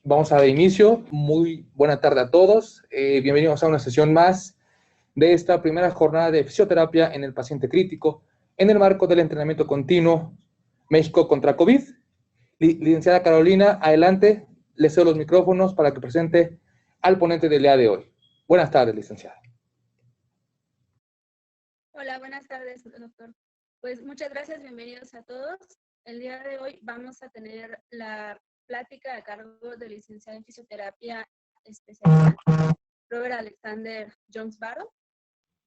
Vamos a dar inicio. Muy buena tarde a todos. Bienvenidos a una sesión más de esta primera jornada de fisioterapia en el paciente crítico en el marco del entrenamiento continuo México contra COVID. Licenciada Carolina, adelante. Le cedo los micrófonos para que presente al ponente del día de hoy. Buenas tardes, licenciada. Hola, buenas tardes, doctor. Pues muchas gracias, bienvenidos a todos. El día de hoy vamos a tener la plática a cargo del licenciado en fisioterapia especialista Robert Alexander Jones Barrow.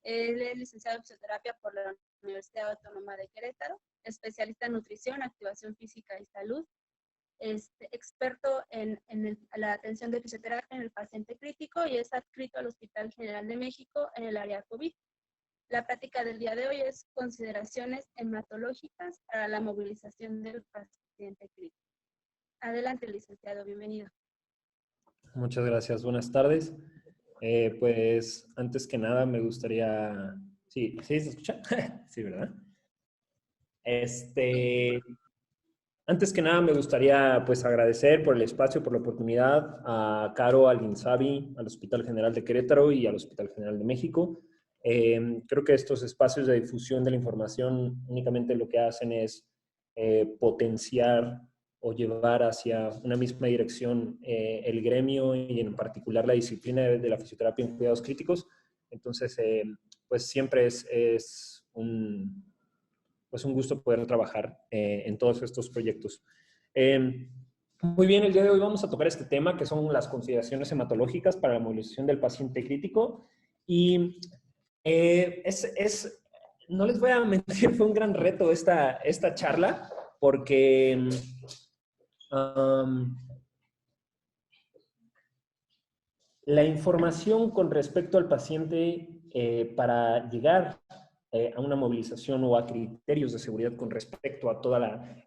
Él es licenciado en fisioterapia por la Universidad Autónoma de Querétaro, especialista en nutrición, activación física y salud, experto en la atención de fisioterapia en el paciente crítico y es adscrito al Hospital General de México en el área COVID. La plática del día de hoy es consideraciones hematológicas para la movilización del paciente crítico. Adelante, licenciado, bienvenido. Muchas gracias, buenas tardes. Pues antes que nada me gustaría... ¿Sí se escucha? Sí, ¿verdad? Antes que nada me gustaría pues agradecer por el espacio, por la oportunidad a Caro, al INSABI, al Hospital General de Querétaro y al Hospital General de México. Creo que estos espacios de difusión de la información únicamente lo que hacen es potenciar o llevar hacia una misma dirección el gremio y en particular la disciplina de la fisioterapia en cuidados críticos. Entonces, pues siempre es un gusto poder trabajar en todos estos proyectos. Muy bien, el día de hoy vamos a tocar este tema que son las consideraciones hematológicas para la movilización del paciente crítico y no les voy a mentir, fue un gran reto esta charla porque la información con respecto al paciente para llegar a una movilización o a criterios de seguridad con respecto a todo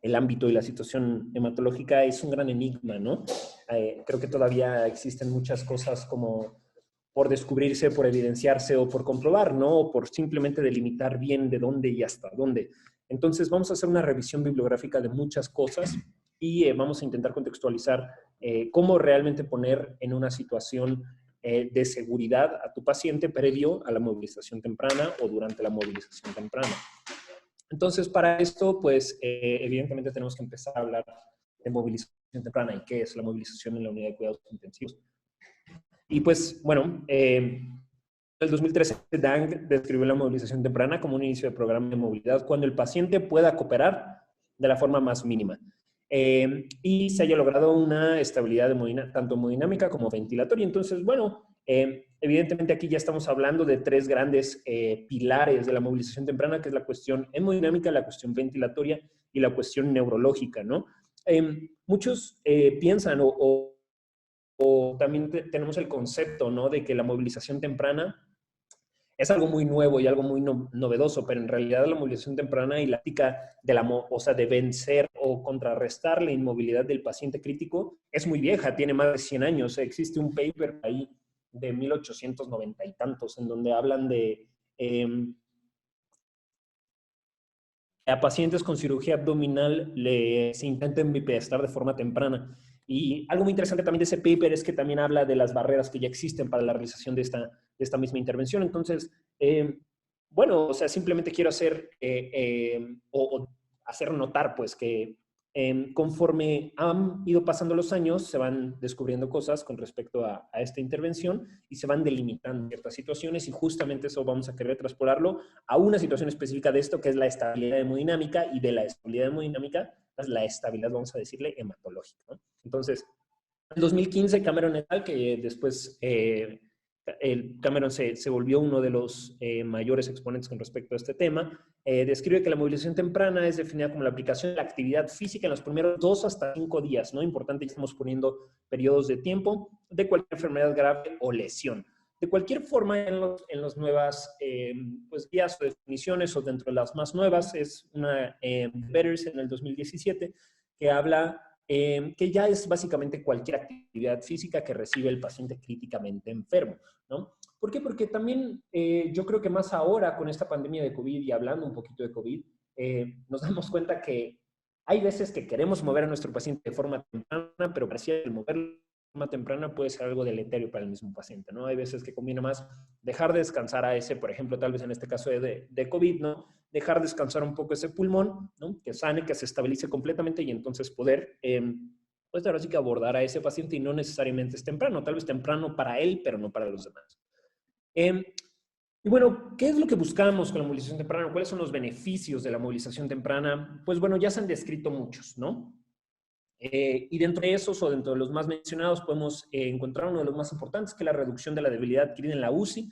el ámbito y la situación hematológica es un gran enigma, ¿no? Creo que todavía existen muchas cosas como por descubrirse, por evidenciarse o por comprobar, ¿no? O por simplemente delimitar bien de dónde y hasta dónde. Entonces vamos a hacer una revisión bibliográfica de muchas cosas y vamos a intentar contextualizar cómo realmente poner en una situación de seguridad a tu paciente previo a la movilización temprana o durante la movilización temprana. Entonces, para esto, pues, evidentemente tenemos que empezar a hablar de movilización temprana y qué es la movilización en la unidad de cuidados intensivos. Y pues, bueno, en el 2013, Dang describió la movilización temprana como un inicio de programa de movilidad cuando el paciente pueda cooperar de la forma más mínima. Y se haya logrado una estabilidad tanto hemodinámica como ventilatoria. Entonces, bueno, evidentemente aquí ya estamos hablando de tres grandes pilares de la movilización temprana, que es la cuestión hemodinámica, la cuestión ventilatoria y la cuestión neurológica, ¿no? Muchos piensan o también tenemos el concepto, ¿no?, de que la movilización temprana es algo muy nuevo y algo muy novedoso, pero en realidad la movilización temprana y la táctica de vencer o contrarrestar la inmovilidad del paciente crítico es muy vieja, tiene más de 100 años. Existe un paper ahí de 1890 y tantos en donde hablan de a pacientes con cirugía abdominal se intenten bipedestar de forma temprana. Y algo muy interesante también de ese paper es que también habla de las barreras que ya existen para la realización de esta misma intervención. Entonces, bueno, o sea, simplemente quiero hacer hacer notar, pues, que conforme han ido pasando los años, se van descubriendo cosas con respecto a esta intervención y se van delimitando ciertas situaciones y justamente eso vamos a querer traspolarlo a una situación específica de esto, que es la estabilidad hemodinámica, y de la estabilidad hemodinámica, pues la estabilidad, vamos a decirle, hematológica, ¿no? Entonces, en 2015, Cameron et al., que después Cameron se volvió uno de los mayores exponentes con respecto a este tema, describe que la movilización temprana es definida como la aplicación de la actividad física en los primeros 2 hasta 5 días, ¿no? Importante, ya estamos poniendo periodos de tiempo de cualquier enfermedad grave o lesión. De cualquier forma, en las nuevas pues, guías o definiciones, o dentro de las más nuevas, es una Betters en el 2017, que habla que ya es básicamente cualquier actividad física que recibe el paciente críticamente enfermo, ¿no? ¿Por qué? Porque también yo creo que más ahora con esta pandemia de COVID y hablando un poquito de COVID, nos damos cuenta que hay veces que queremos mover a nuestro paciente de forma temprana, pero parecía que el moverlo forma temprana puede ser algo deleterio para el mismo paciente, ¿no? Hay veces que conviene más dejar descansar a ese, por ejemplo, tal vez en este caso de COVID, ¿no? Dejar descansar un poco ese pulmón, ¿no? Que sane, que se estabilice completamente y entonces poder, pues ahora sí que abordar a ese paciente y no necesariamente es temprano, tal vez temprano para él, pero no para los demás. Y bueno, ¿qué es lo que buscamos con la movilización temprana? ¿Cuáles son los beneficios de la movilización temprana? Pues bueno, ya se han descrito muchos, ¿no? Y dentro de esos o dentro de los más mencionados podemos encontrar uno de los más importantes, que es la reducción de la debilidad adquirida en la UCI,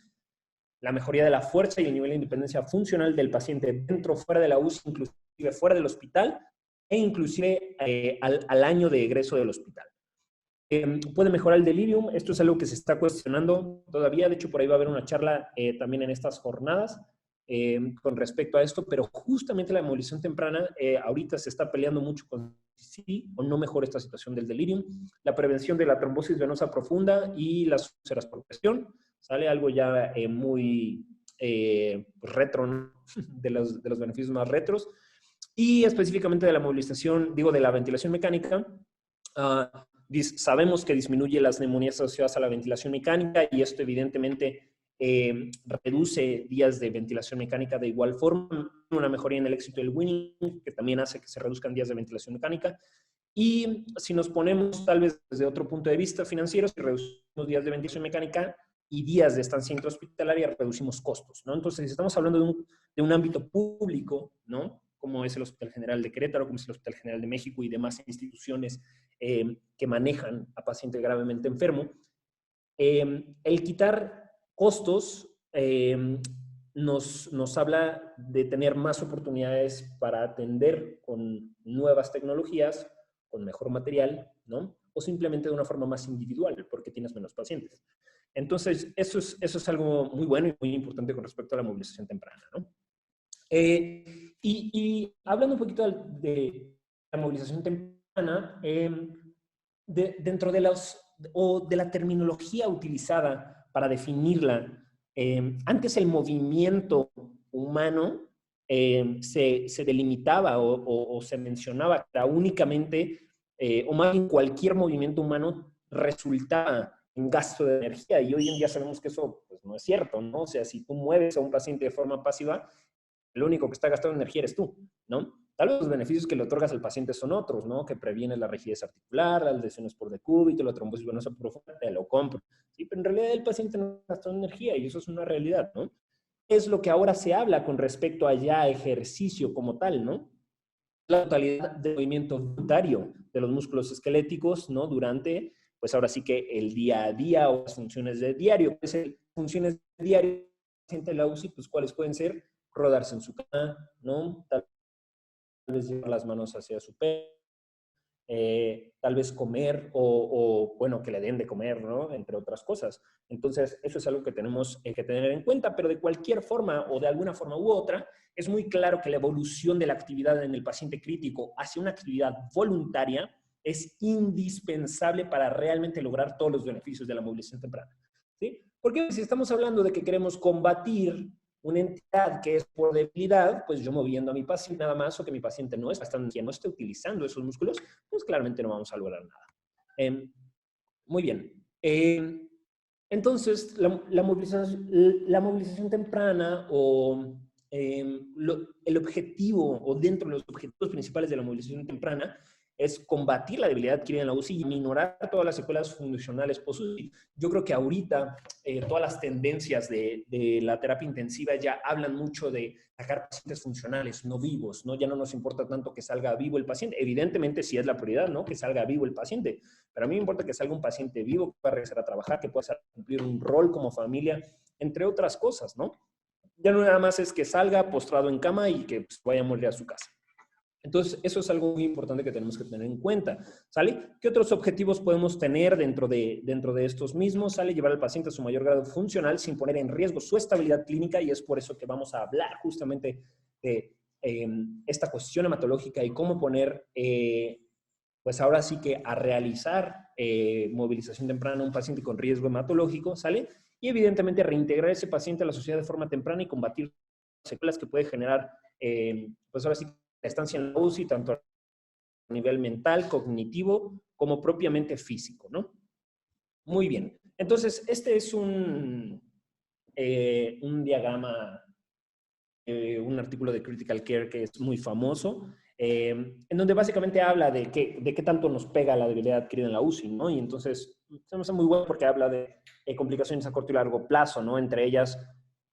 la mejoría de la fuerza y el nivel de independencia funcional del paciente dentro o fuera de la UCI, inclusive fuera del hospital e inclusive al año de egreso del hospital. Puede mejorar el delirium, esto es algo que se está cuestionando todavía, de hecho por ahí va a haber una charla también en estas jornadas con respecto a esto, pero justamente la movilización temprana ahorita se está peleando mucho con sí o no mejora esta situación del delirium, la prevención de la trombosis venosa profunda y las úlceras por presión, sale algo ya muy retro, ¿no? de los beneficios más retros, y específicamente de la movilización, digo, de la ventilación mecánica. Sabemos que disminuye las neumonías asociadas a la ventilación mecánica y esto evidentemente reduce días de ventilación mecánica de igual forma, una mejoría en el éxito del weaning, que también hace que se reduzcan días de ventilación mecánica. Y si nos ponemos tal vez desde otro punto de vista financiero, si reducimos días de ventilación mecánica y días de estancia intrahospitalaria, reducimos costos, ¿no? Entonces, si estamos hablando de un ámbito público, ¿no? Como es el Hospital General de Querétaro, como es el Hospital General de México y demás instituciones que manejan a paciente gravemente enfermo, el quitar costos nos habla de tener más oportunidades para atender con nuevas tecnologías, con mejor material, ¿no? O simplemente de una forma más individual, porque tienes menos pacientes. Entonces, eso es algo muy bueno y muy importante con respecto a la movilización temprana, ¿no? Y hablando un poquito de la movilización temprana, dentro de la terminología utilizada para definirla, antes el movimiento humano se delimitaba o se mencionaba que era únicamente, o más bien cualquier movimiento humano resultaba en gasto de energía, y hoy en día sabemos que eso pues, no es cierto, ¿no? O sea, si tú mueves a un paciente de forma pasiva, el único que está gastando energía eres tú, ¿no? Tal vez los beneficios que le otorgas al paciente son otros, ¿no? Que previene la rigidez articular, las lesiones por decúbito, la trombosis venosa profunda, te lo compro. Sí, pero en realidad el paciente no gasta energía y eso es una realidad, ¿no? Es lo que ahora se habla con respecto a ya ejercicio como tal, ¿no? La totalidad del movimiento voluntario de los músculos esqueléticos, ¿no? Durante, pues ahora sí que el día a día o las funciones de diario. Pues, funciones de diario del paciente de la UCI, pues cuáles pueden ser rodarse en su cama, ¿no? Tal vez llevar las manos hacia su pecho, tal vez comer o, bueno, que le den de comer, ¿no? Entre otras cosas. Entonces, eso es algo que tenemos que tener en cuenta, pero de cualquier forma o de alguna forma u otra, es muy claro que la evolución de la actividad en el paciente crítico hacia una actividad voluntaria es indispensable para realmente lograr todos los beneficios de la movilización temprana, ¿sí? Porque si estamos hablando de que queremos combatir una entidad que es por debilidad, pues yo moviendo a mi paciente nada más o que mi paciente no esté utilizando esos músculos, pues claramente no vamos a lograr nada. Muy bien. Entonces, la movilización temprana o el objetivo o dentro de los objetivos principales de la movilización temprana es combatir la debilidad adquirida en la UCI y minorar todas las secuelas funcionales post-UCI. Yo creo que ahorita todas las tendencias de la terapia intensiva ya hablan mucho de sacar pacientes funcionales, no vivos, ¿no? Ya no nos importa tanto que salga vivo el paciente. Evidentemente sí es la prioridad, ¿no? Que salga vivo el paciente, pero a mí me importa que salga un paciente vivo, que pueda regresar a trabajar, que pueda cumplir un rol como familia, entre otras cosas, ¿no? Ya no nada más es que salga postrado en cama y que pues, vaya a morir a su casa. Entonces, eso es algo muy importante que tenemos que tener en cuenta, ¿sale? ¿Qué otros objetivos podemos tener dentro de estos mismos? ¿Sale? Llevar al paciente a su mayor grado funcional sin poner en riesgo su estabilidad clínica, y es por eso que vamos a hablar justamente de esta cuestión hematológica y cómo poner, pues ahora sí que a realizar movilización temprana a un paciente con riesgo hematológico, ¿sale? Y evidentemente reintegrar a ese paciente a la sociedad de forma temprana y combatir secuelas que puede generar, pues ahora sí la estancia en la UCI, tanto a nivel mental, cognitivo, como propiamente físico, ¿no? Muy bien. Entonces, este es un diagrama, un artículo de Critical Care que es muy famoso, en donde básicamente habla de qué tanto nos pega la debilidad adquirida en la UCI, ¿no? Y entonces, se me hace muy bueno porque habla de complicaciones a corto y largo plazo, ¿no? Entre ellas,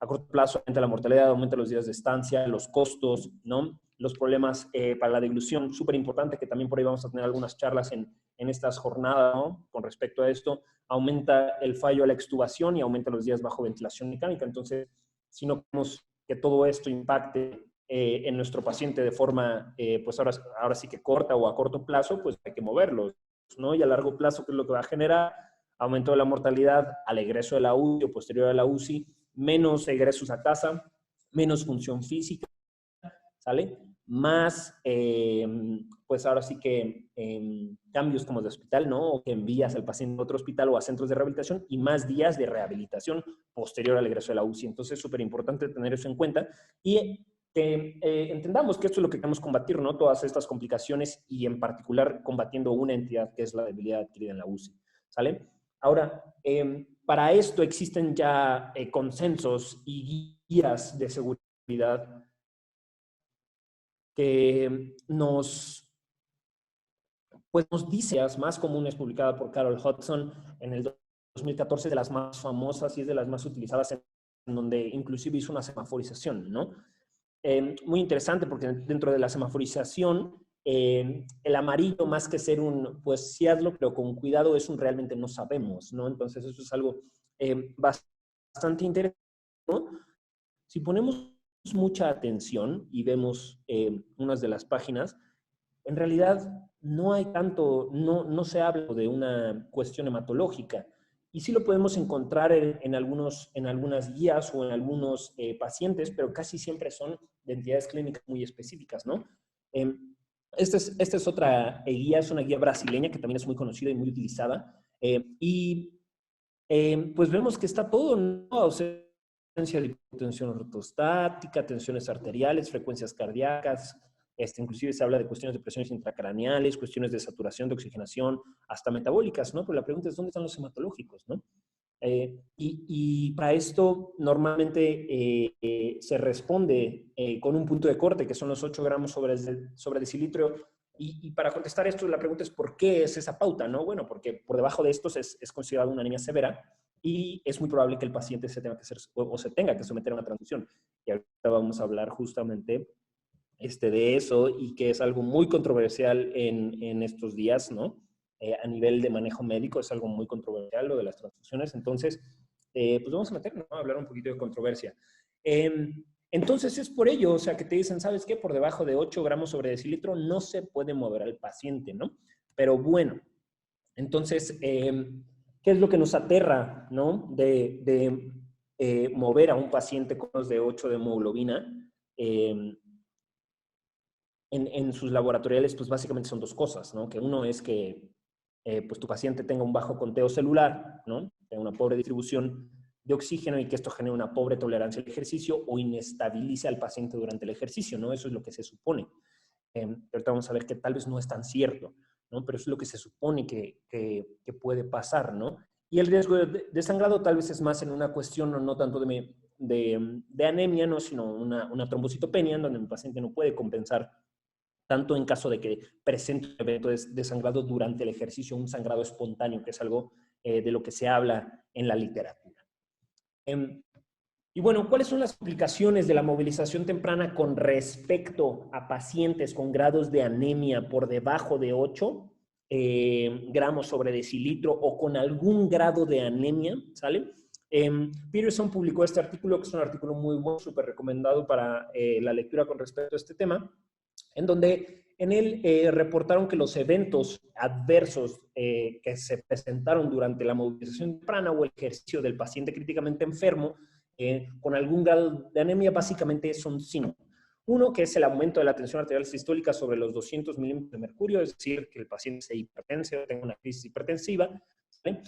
a corto plazo aumenta la mortalidad, aumenta los días de estancia, los costos, ¿no? Los problemas para la deglución, súper importante, que también por ahí vamos a tener algunas charlas en estas jornadas, ¿no? Con respecto a esto, aumenta el fallo a la extubación y aumenta los días bajo ventilación mecánica. Entonces, si no queremos que todo esto impacte en nuestro paciente de forma, pues ahora sí que corta o a corto plazo, pues hay que moverlos, ¿no? Y a largo plazo, ¿qué es lo que va a generar? Aumento de la mortalidad al egreso de la UCI o posterior a la UCI, menos egresos a casa, menos función física, ¿sale? Más, pues ahora sí que cambios como de hospital, ¿no? O que envías al paciente a otro hospital o a centros de rehabilitación y más días de rehabilitación posterior al egreso de la UCI. Entonces es súper importante tener eso en cuenta y que entendamos que esto es lo que queremos combatir, ¿no? Todas estas complicaciones y en particular combatiendo una entidad que es la debilidad adquirida en la UCI, ¿sale? Ahora, para esto existen ya consensos y guías de seguridad que pues nos dice las más comunes, publicada por Carol Hudson en el 2014, de las más famosas y es de las más utilizadas, en donde inclusive hizo una semaforización, ¿no? Muy interesante porque dentro de la semaforización, el amarillo, más que ser un, pues sí hazlo, pero con cuidado, es un realmente no sabemos, ¿no? Entonces eso es algo bastante interesante, ¿no? Si ponemos mucha atención y vemos unas de las páginas, en realidad no hay tanto, no se habla de una cuestión hematológica. Y sí lo podemos encontrar en algunas guías o en algunos pacientes, pero casi siempre son de entidades clínicas muy específicas, ¿no? Esta es otra guía, es una guía brasileña que también es muy conocida y muy utilizada. Pues vemos que está todo, ¿no? Ausencia de hipotensión ortostática, tensiones arteriales, frecuencias cardíacas, inclusive se habla de cuestiones de presiones intracraneales, cuestiones de saturación, de oxigenación, hasta metabólicas, ¿no? Pero la pregunta es, ¿dónde están los hematológicos, no? Y para esto normalmente se responde con un punto de corte, que son los 8 gramos sobre decilitro. Y para contestar esto, la pregunta es, ¿por qué es esa pauta, no? Bueno, porque por debajo de estos es considerado una anemia severa y es muy probable que el paciente se tenga que hacer o se tenga que someter a una transfusión. Y ahorita vamos a hablar justamente de eso y que es algo muy controversial en estos días, ¿no? A nivel de manejo médico es algo muy controversial lo de las transfusiones. Entonces, pues vamos a meternos, ¿no? A hablar un poquito de controversia. Entonces es por ello, o sea, que te dicen, ¿sabes qué? Por debajo de 8 gramos sobre decilitro no se puede mover al paciente, ¿no? Pero bueno, entonces, ¿qué es lo que nos aterra, ¿no? De mover a un paciente con menos de 8 de hemoglobina? En sus laboratoriales, pues básicamente son dos cosas, ¿no? Que uno es que pues tu paciente tenga un bajo conteo celular, ¿no? Tenga una pobre distribución de oxígeno y que esto genere una pobre tolerancia al ejercicio o inestabilice al paciente durante el ejercicio, ¿no? Eso es lo que se supone. Ahorita vamos a ver que tal vez no es tan cierto, ¿no? Pero eso es lo que se supone que puede pasar, ¿no? Y el riesgo de sangrado tal vez es más en una cuestión no tanto de anemia, ¿no? Sino una trombocitopenia, en donde el paciente no puede compensar tanto en caso de que presente un evento de sangrado durante el ejercicio, un sangrado espontáneo, que es algo de lo que se habla en la literatura. Y bueno, ¿cuáles son las implicaciones de la movilización temprana con respecto a pacientes con grados de anemia por debajo de 8 gramos sobre decilitro o con algún grado de anemia? ¿Sale? Peterson publicó este artículo, que es un artículo muy bueno, súper recomendado para la lectura con respecto a este tema, en donde en él reportaron que los eventos adversos que se presentaron durante la movilización temprana o el ejercicio del paciente críticamente enfermo con algún grado de anemia básicamente son 5. Uno, que es el aumento de la tensión arterial sistólica sobre los 200 milímetros de mercurio, es decir, que el paciente se hipertense o tenga una crisis hipertensiva. ¿Sale?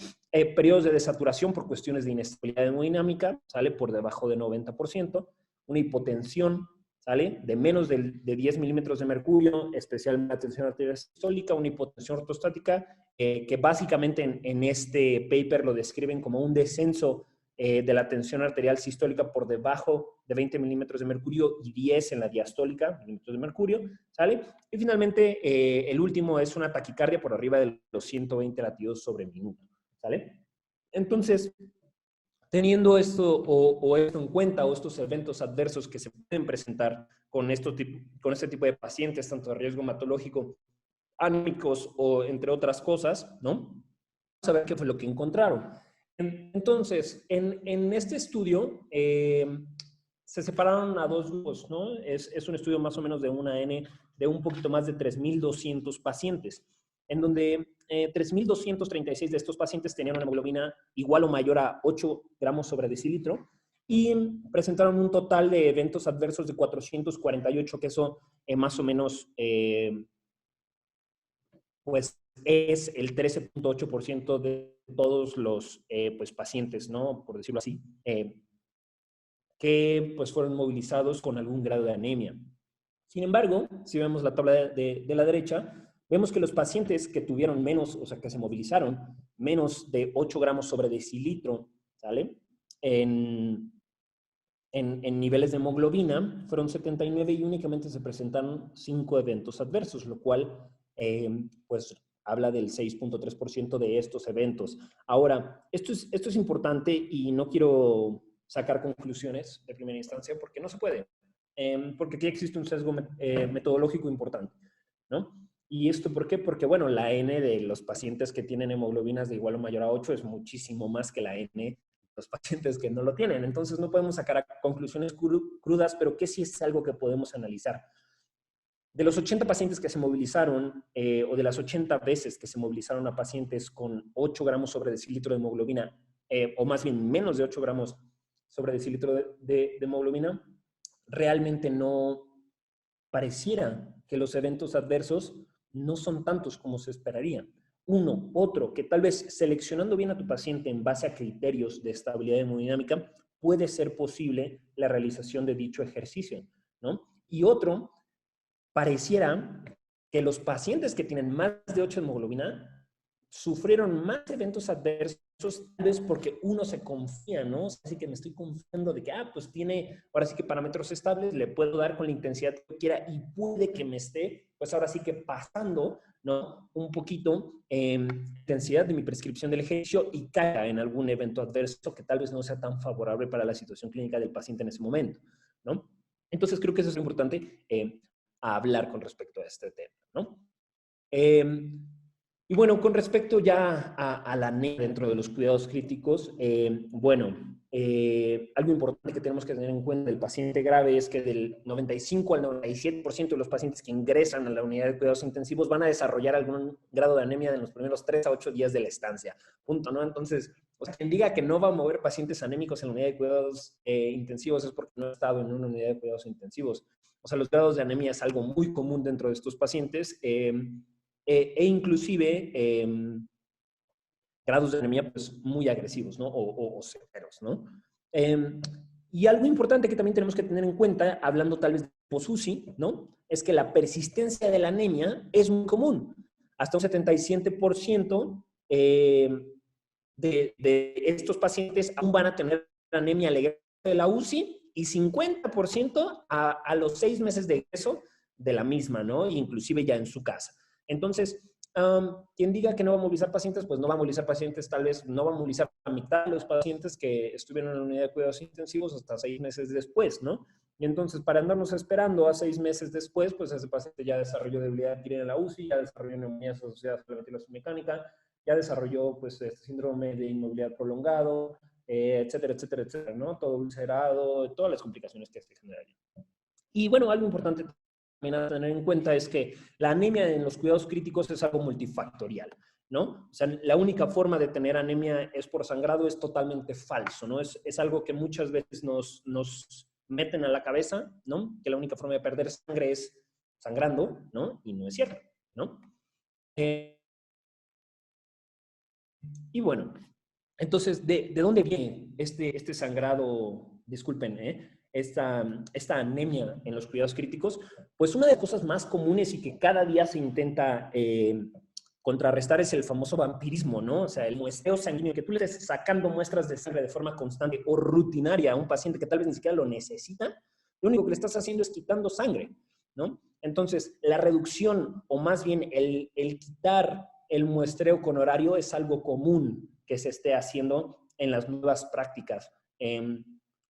Periodos de desaturación por cuestiones de inestabilidad hemodinámica, sale por debajo de 90%. Una hipotensión ¿sale? De menos de 10 milímetros de mercurio, especialmente la tensión arterial sistólica, una hipotensión ortostática, que básicamente en este paper lo describen como un descenso de la tensión arterial sistólica por debajo de 20 milímetros de mercurio y 10 en la diastólica, milímetros de mercurio, ¿sale? Y finalmente, el último es una taquicardia por arriba de los 120 latidos sobre minuto, ¿sale? Entonces, teniendo esto o esto en cuenta, o estos eventos adversos que se pueden presentar con este tipo de pacientes, tanto de riesgo hematológico, anímicos o entre otras cosas, ¿no? Vamos a ver qué fue lo que encontraron. Entonces, en este estudio se separaron a dos grupos, ¿no? Es un estudio más o menos de una N de un poquito más de 3,200 pacientes, en donde 3,236 de estos pacientes tenían una hemoglobina igual o mayor a 8 gramos sobre decilitro y presentaron un total de eventos adversos de 448, que eso más o menos pues es el 13.8% de todos los pues, pacientes, ¿no? Por decirlo así, que pues fueron movilizados con algún grado de anemia. Sin embargo, si vemos la tabla de la derecha, vemos que los pacientes que tuvieron menos, o sea, que se movilizaron menos de 8 gramos sobre decilitro, ¿sale? En niveles de hemoglobina fueron 79 y únicamente se presentaron 5 eventos adversos, lo cual pues habla del 6.3% de estos eventos. Ahora, esto es importante y no quiero sacar conclusiones de primera instancia porque no se puede, porque aquí existe un sesgo metodológico importante, ¿no? ¿Y esto por qué? Porque, bueno, la N de los pacientes que tienen hemoglobinas de igual o mayor a 8 es muchísimo más que la N de los pacientes que no lo tienen. Entonces, no podemos sacar conclusiones crudas, pero que sí es algo que podemos analizar. De los 80 pacientes que se movilizaron, o de las 80 veces que se movilizaron a pacientes con 8 gramos sobre decilitro de hemoglobina, o más bien menos de 8 gramos sobre decilitro de hemoglobina, realmente no pareciera que los eventos adversos no son tantos como se esperaría. Otro, que tal vez seleccionando bien a tu paciente en base a criterios de estabilidad hemodinámica, puede ser posible la realización de dicho ejercicio, ¿no? Y otro, pareciera que los pacientes que tienen más de 8 hemoglobina sufrieron más eventos adversos, tal vez porque uno se confía, ¿no? Así que me estoy confiando de que, pues tiene ahora sí que parámetros estables, le puedo dar con la intensidad que quiera y puede que me esté, pues ahora sí que pasando, ¿no? Un poquito intensidad de mi prescripción del ejercicio y caiga en algún evento adverso que tal vez no sea tan favorable para la situación clínica del paciente en ese momento, ¿no? Entonces creo que eso es importante a hablar con respecto a este tema, ¿no? Y bueno, con respecto ya a la anemia dentro de los cuidados críticos, algo importante que tenemos que tener en cuenta del paciente grave es que del 95 al 97% de los pacientes que ingresan a la unidad de cuidados intensivos van a desarrollar algún grado de anemia en los primeros 3 a 8 días de la estancia. Punto, ¿no? Entonces, o sea, quien diga que no va a mover pacientes anémicos en la unidad de cuidados intensivos es porque no ha estado en una unidad de cuidados intensivos. O sea, los grados de anemia es algo muy común dentro de estos pacientes. E inclusive grados de anemia pues, muy agresivos, ¿no? O severos, ¿no? Y algo importante que también tenemos que tener en cuenta, hablando tal vez de post-UCI, ¿no? Es que la persistencia de la anemia es muy común. Hasta un 77% de estos pacientes aún van a tener anemia alegre de la UCI y 50% a los 6 meses de egreso de la misma, ¿no? Inclusive ya en su casa. Entonces, quien diga que no va a movilizar pacientes, pues no va a movilizar pacientes, tal vez no va a movilizar la mitad de los pacientes que estuvieron en la unidad de cuidados intensivos hasta 6 meses después, ¿no? Y entonces, para andarnos esperando a 6 meses después, pues ese paciente ya desarrolló debilidad adquirida en la UCI, ya desarrolló neumonía asociada a la ventilación mecánica, ya desarrolló pues este síndrome de inmovilidad prolongado, etcétera, etcétera, etcétera, ¿no? Todo ulcerado, todas las complicaciones que se generarían. Y bueno, algo importante también a tener en cuenta es que la anemia en los cuidados críticos es algo multifactorial, ¿no? O sea, la única forma de tener anemia es por sangrado es totalmente falso, ¿no? Es algo que muchas veces nos meten a la cabeza, ¿no? Que la única forma de perder sangre es sangrando, ¿no? Y no es cierto, ¿no? Y bueno, entonces, ¿de dónde viene este sangrado? Disculpen, esta anemia en los cuidados críticos, pues una de las cosas más comunes y que cada día se intenta contrarrestar es el famoso vampirismo, ¿no? O sea, el muestreo sanguíneo, que tú le estés sacando muestras de sangre de forma constante o rutinaria a un paciente que tal vez ni siquiera lo necesita, lo único que le estás haciendo es quitando sangre, ¿no? Entonces, la reducción, o más bien el quitar el muestreo con horario es algo común que se esté haciendo en las nuevas prácticas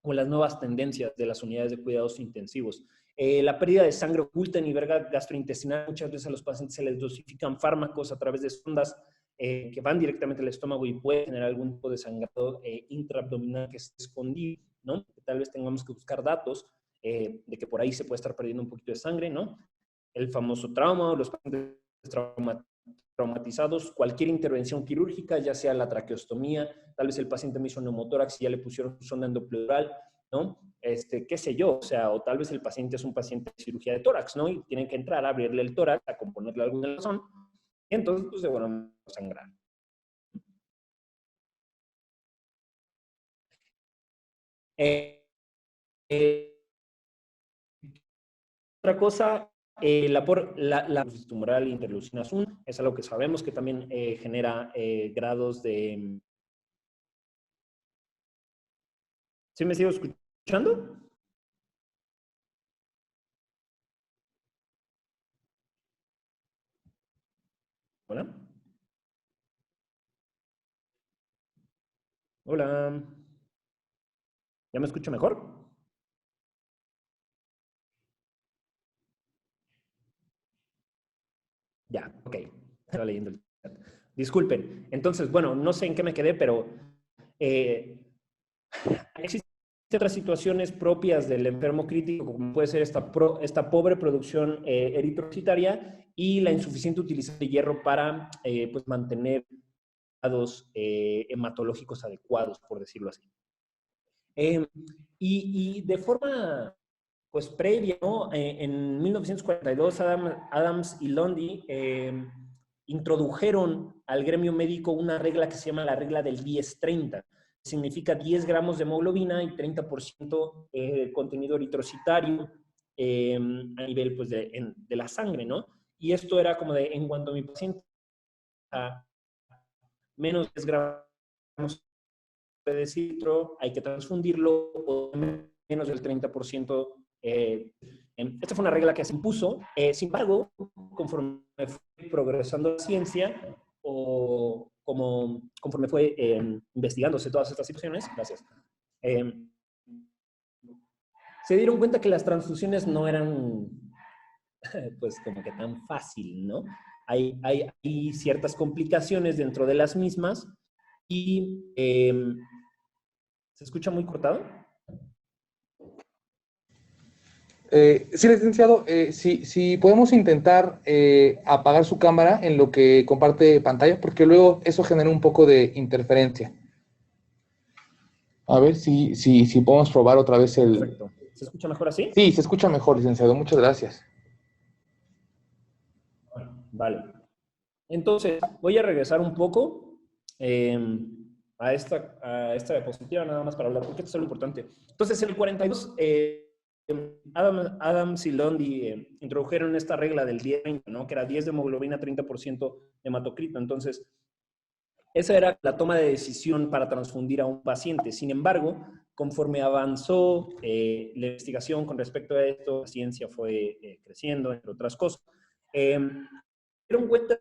o en las nuevas tendencias de las unidades de cuidados intensivos. La pérdida de sangre oculta en nivel gastrointestinal, muchas veces a los pacientes se les dosifican fármacos a través de sondas que van directamente al estómago y puede generar algún tipo de sangrado intraabdominal que es escondido, ¿no? Tal vez tengamos que buscar datos de que por ahí se puede estar perdiendo un poquito de sangre, ¿no? El famoso trauma, los pacientes traumatizados, cualquier intervención quirúrgica, ya sea la traqueostomía, tal vez el paciente me hizo neumotórax y ya le pusieron sonda endopleural, ¿no? Qué sé yo, o sea, o tal vez el paciente es un paciente de cirugía de tórax, ¿no? Y tienen que entrar a abrirle el tórax, a componerle alguna razón, y entonces, pues, de bueno, sangrar. Otra cosa, la tumoral interleucina 1 es algo que sabemos que también genera grados de... ¿Sí me sigo escuchando? Hola. Hola. ¿Ya me escucho mejor? Ya, ok. Estaba leyendo el chat. Disculpen. Entonces, bueno, no sé en qué me quedé, pero existen otras situaciones propias del enfermo crítico, como puede ser esta pobre producción eritrocitaria y la insuficiente utilización de hierro para pues mantener estados hematológicos adecuados, por decirlo así. Y de forma pues previa, ¿no? En 1942 Adams y Lundy introdujeron al gremio médico una regla que se llama la regla del 10-30. Significa 10 gramos de hemoglobina y 30% contenido eritrocitario a nivel pues, de la sangre, ¿no? Y esto era como de, en cuanto a mi paciente a menos de 10 gramos de citro, hay que transfundirlo, o menos del 30%. Esta fue una regla que se impuso. Sin embargo, conforme fue progresando la ciencia, o conforme fue investigándose todas estas situaciones, gracias, se dieron cuenta que las transfusiones no eran pues como que tan fácil, ¿no? Hay ciertas complicaciones dentro de las mismas y ¿se escucha muy cortado? Sí, licenciado, si podemos intentar apagar su cámara en lo que comparte pantalla, porque luego eso genera un poco de interferencia. A ver si podemos probar otra vez el... Perfecto. ¿Se escucha mejor así? Sí, se escucha mejor, licenciado. Muchas gracias. Vale. Entonces, voy a regresar un poco a esta diapositiva, nada más para hablar, porque esto es lo importante. Entonces, en el 42, Adams y Lundy introdujeron esta regla del 10-30, ¿no? Que era 10 de hemoglobina, 30% de hematocrito. Entonces, esa era la toma de decisión para transfundir a un paciente. Sin embargo, conforme avanzó la investigación con respecto a esto, la ciencia fue creciendo, entre otras cosas. Dieron cuenta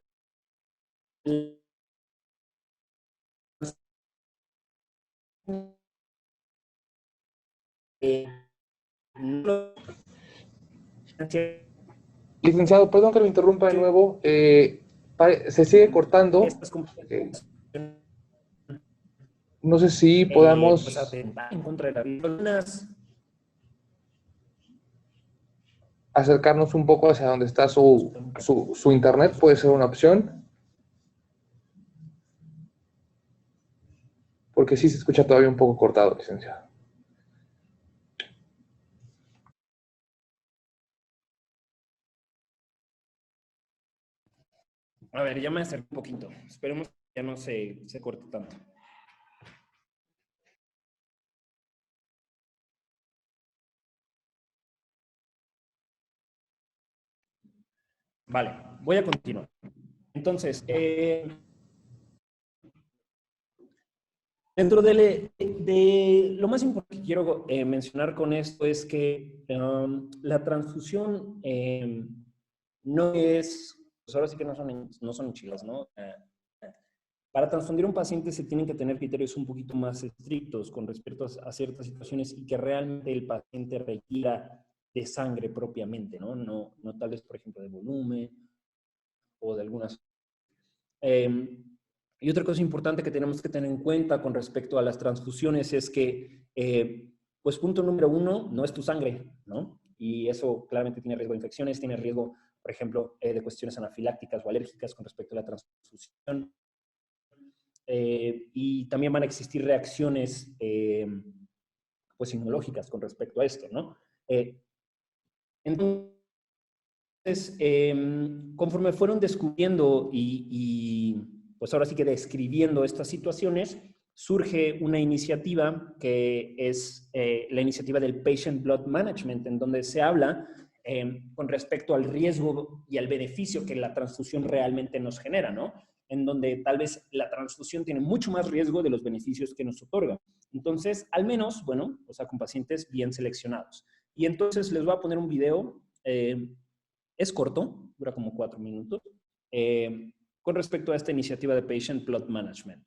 Licenciado, perdón que lo interrumpa de nuevo. Se sigue cortando. No sé si podamos pues atentar en contra de la vida. acercarnos un poco hacia donde está su internet. Puede ser una opción. Porque sí se escucha todavía un poco cortado, licenciado. A ver, ya me acerqué un poquito. Esperemos que ya no se corte tanto. Vale, voy a continuar. Entonces, dentro de lo más importante que quiero mencionar con esto es que la transfusión no es, pues ahora sí que no son enchiladas, ¿no? Para transfundir a un paciente se tienen que tener criterios un poquito más estrictos con respecto a ciertas situaciones y que realmente el paciente requiera de sangre propiamente, ¿no? No tal vez, por ejemplo, de volumen o de algunas... y otra cosa importante que tenemos que tener en cuenta con respecto a las transfusiones es que, pues punto número 1, no es tu sangre, ¿no? Y eso claramente tiene riesgo de infecciones, tiene riesgo, por ejemplo, de cuestiones anafilácticas o alérgicas con respecto a la transfusión. Y también van a existir reacciones pues inmunológicas con respecto a esto, ¿no? Entonces, conforme fueron descubriendo y pues ahora sí que describiendo estas situaciones, surge una iniciativa que es la iniciativa del Patient Blood Management, en donde se habla con respecto al riesgo y al beneficio que la transfusión realmente nos genera, ¿no? En donde tal vez la transfusión tiene mucho más riesgo de los beneficios que nos otorga. Entonces, al menos, bueno, o sea, con pacientes bien seleccionados. Y entonces les voy a poner un video, es corto, dura como 4 minutos, con respecto a esta iniciativa de Patient Blood Management.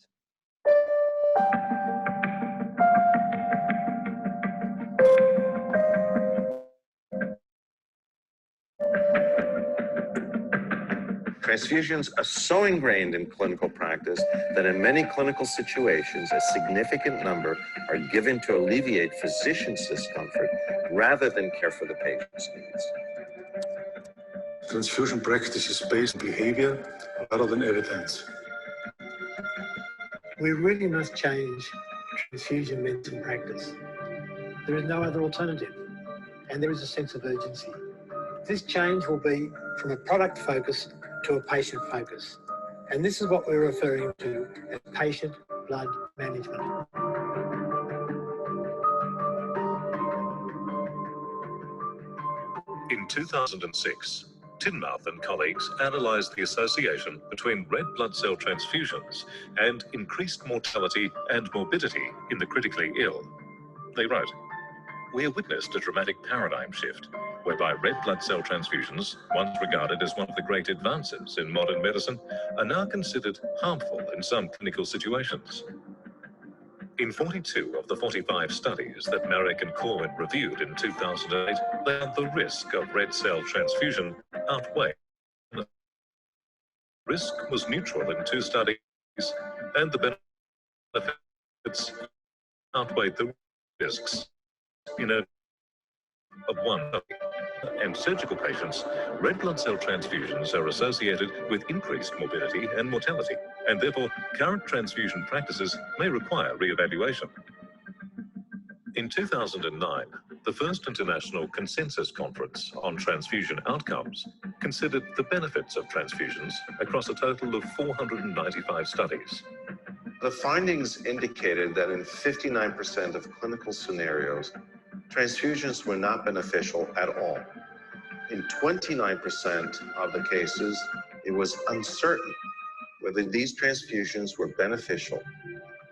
Transfusions are so ingrained in clinical practice that in many clinical situations, a significant number are given to alleviate physician's discomfort rather than care for the patient's needs. Transfusion practice is based on behavior rather than evidence. We really must change transfusion medicine practice. There is no other alternative, and there is a sense of urgency. This change will be from a product focus to a patient focus. And this is what we're referring to as patient blood management. In 2006, Tinmouth and colleagues analysed the association between red blood cell transfusions and increased mortality and morbidity in the critically ill. They wrote, "We have witnessed a dramatic paradigm shift, whereby red blood cell transfusions, once regarded as one of the great advances in modern medicine, are now considered harmful in some clinical situations." In 42 of the 45 studies that Marek and Corwin reviewed in 2008, they found the risk of red cell transfusion outweighed. The risk was neutral in 2 studies, and the benefits outweighed the risks in a of 1 study. In surgical patients, red blood cell transfusions are associated with increased morbidity and mortality, and therefore current transfusion practices may require re-evaluation. In 2009, the first international consensus conference on transfusion outcomes considered the benefits of transfusions across a total of 495 studies. The findings indicated that in 59% of clinical scenarios, transfusions were not beneficial at all. In 29% of the cases, it was uncertain whether these transfusions were beneficial.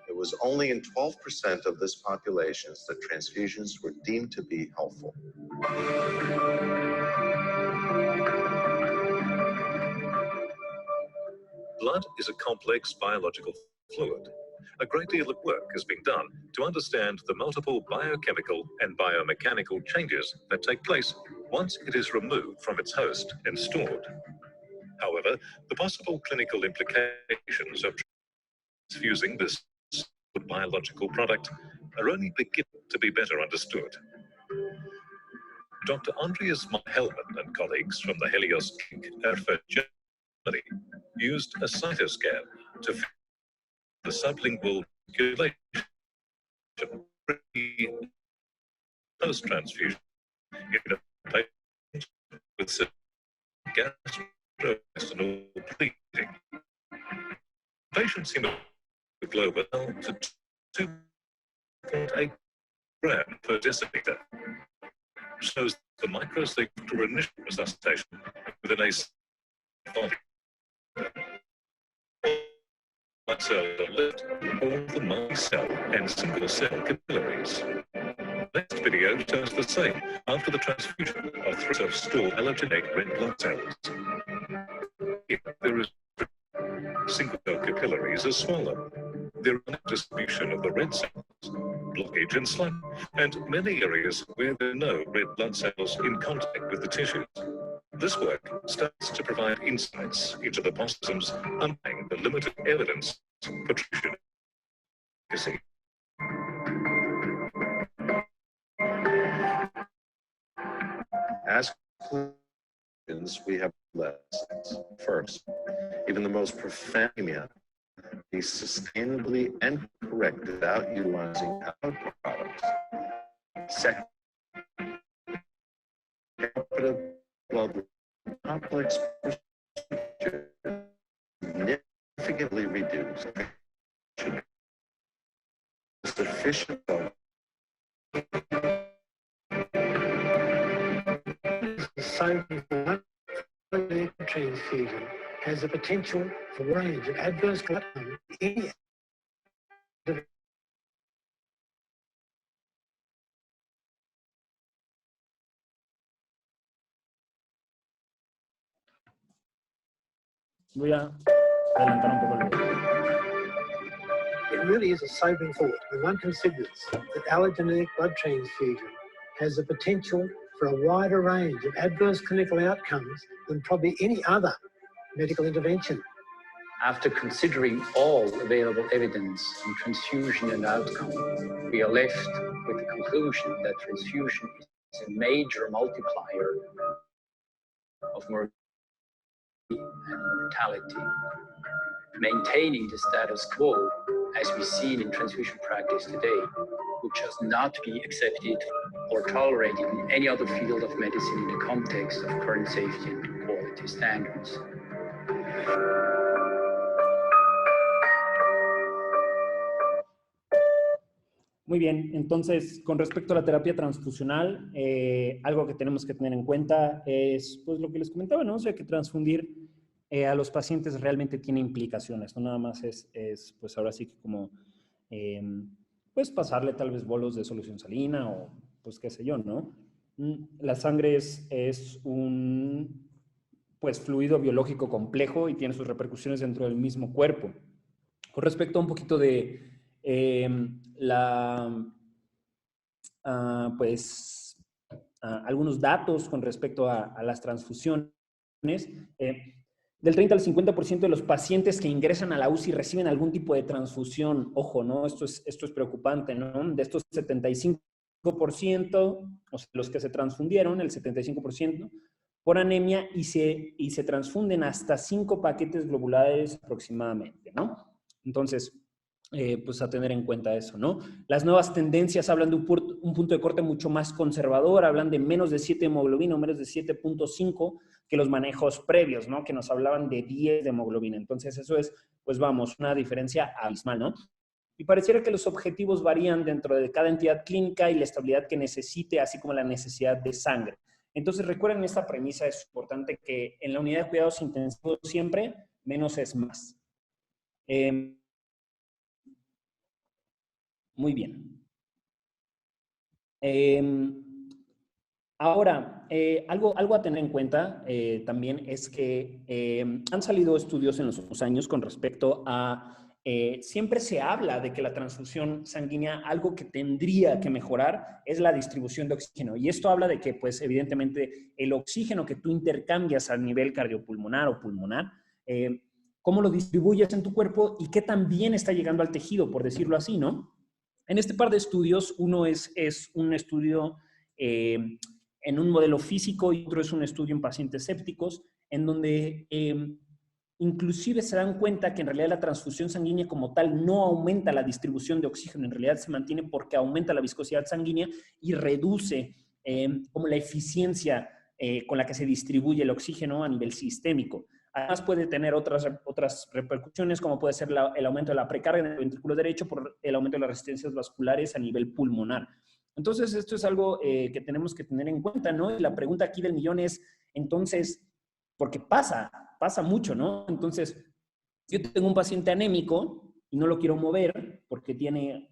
It was only in 12% of this population that transfusions were deemed to be helpful. Blood is a complex biological fluid. A great deal of work has been done to understand the multiple biochemical and biomechanical changes that take place once it is removed from its host and stored. However, the possible clinical implications of transfusing this biological product are only beginning to be better understood. Dr. Andreas Hellman and colleagues from the Helios Erfurt, Germany, used a cytoscan to figure the sublingual circulation post-transfusion in a patient with gastrointestinal bleeding. Patient's hemoglobin fell to 2.8 grams per deciliter, shows the microsector initial resuscitation within a Blood cells are left, all the multi-cell and single-cell capillaries. Next video shows the same after the transfusion of 3 self-stored allogeneic red blood cells. Here, there is single-cell capillaries are swollen. There is a distribution of the red cells, blockage and slump, and many areas where there are no red blood cells in contact with the tissues. This work starts to provide insights into the mechanisms underlying the limited evidence for treatment. As clinicians, we have lessons. First, even the most profound anemia is sustainably and correct without utilizing our products. Second, blood complex procedure significantly reduced sufficient transfusion has the potential for a range of adverse outcomes. Voy a adelantar un poco el video. It really is a sobering thought when one considers that allogeneic blood transfusion has the potential for a wider range of adverse clinical outcomes than probably any other medical intervention. After considering all available evidence on transfusion and outcome, we are left with the conclusion that transfusion is a major multiplier of morbidity and mortality. Maintaining the status quo, as we see in transfusion practice today, would just not be accepted or tolerated in any other field of medicine in the context of current safety and quality standards. Muy bien, entonces, con respecto a la terapia transfusional, algo que tenemos que tener en cuenta es, pues, lo que les comentaba, ¿no? O sea, que transfundir a los pacientes realmente tiene implicaciones, no nada más es pues, ahora sí que como, pues, pasarle tal vez bolos de solución salina o, pues, qué sé yo, ¿no? La sangre es un, pues, fluido biológico complejo y tiene sus repercusiones dentro del mismo cuerpo. Con respecto a un poquito de algunos datos con respecto a las transfusiones. Del 30 al 50% de los pacientes que ingresan a la UCI reciben algún tipo de transfusión. Ojo, ¿no? Esto es preocupante, ¿no? De estos 75%, o sea, los que se transfundieron, el 75%, por anemia y se transfunden hasta 5 paquetes globulares aproximadamente, ¿no? Entonces, pues a tener en cuenta eso, ¿no? Las nuevas tendencias hablan de un punto de corte mucho más conservador, hablan de menos de 7 de hemoglobina o menos de 7.5 que los manejos previos, ¿no? Que nos hablaban de 10 de hemoglobina. Entonces eso es, pues vamos, una diferencia abismal, ¿no? Y pareciera que los objetivos varían dentro de cada entidad clínica y la estabilidad que necesite, así como la necesidad de sangre. Entonces recuerden esta premisa, es importante que en la unidad de cuidados intensivos siempre menos es más. Muy bien. Ahora, algo a tener en cuenta también es que han salido estudios en los últimos años con respecto a, siempre se habla de que la transfusión sanguínea, algo que tendría que mejorar es la distribución de oxígeno. Y esto habla de que, pues, evidentemente, el oxígeno que tú intercambias a nivel cardiopulmonar o pulmonar, cómo lo distribuyes en tu cuerpo y qué tan bien está llegando al tejido, por decirlo así, ¿no? En este par de estudios, uno es un estudio en un modelo físico y otro es un estudio en pacientes sépticos, en donde inclusive se dan cuenta que en realidad la transfusión sanguínea como tal no aumenta la distribución de oxígeno, en realidad se mantiene porque aumenta la viscosidad sanguínea y reduce como la eficiencia con la que se distribuye el oxígeno a nivel sistémico. Además puede tener otras repercusiones, como puede ser el aumento de la precarga en el ventrículo derecho por el aumento de las resistencias vasculares a nivel pulmonar. Entonces, esto es algo que tenemos que tener en cuenta, ¿no? Y la pregunta aquí del millón es, entonces, porque pasa mucho, ¿no? Entonces, yo tengo un paciente anémico y no lo quiero mover porque tiene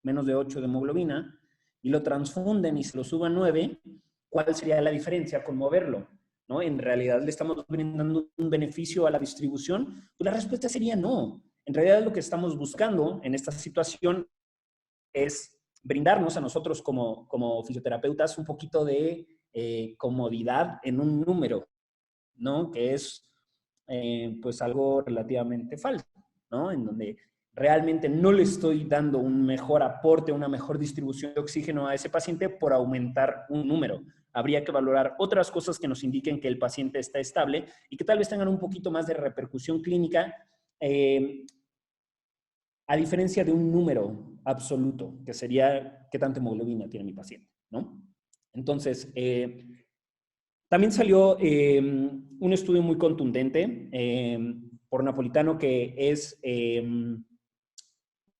menos de 8 de hemoglobina y lo transfunden y se lo suban 9, ¿cuál sería la diferencia con moverlo? ¿No? ¿En realidad le estamos brindando un beneficio a la distribución? Pues la respuesta sería no. En realidad lo que estamos buscando en esta situación es brindarnos a nosotros como fisioterapeutas un poquito de comodidad en un número, ¿no? Que es pues algo relativamente falso, ¿no? En donde realmente no le estoy dando un mejor aporte, una mejor distribución de oxígeno a ese paciente por aumentar un número. Habría que valorar otras cosas que nos indiquen que el paciente está estable y que tal vez tengan un poquito más de repercusión clínica, a diferencia de un número absoluto, que sería qué tanta hemoglobina tiene mi paciente, ¿no? Entonces, también salió un estudio muy contundente por Napolitano que es,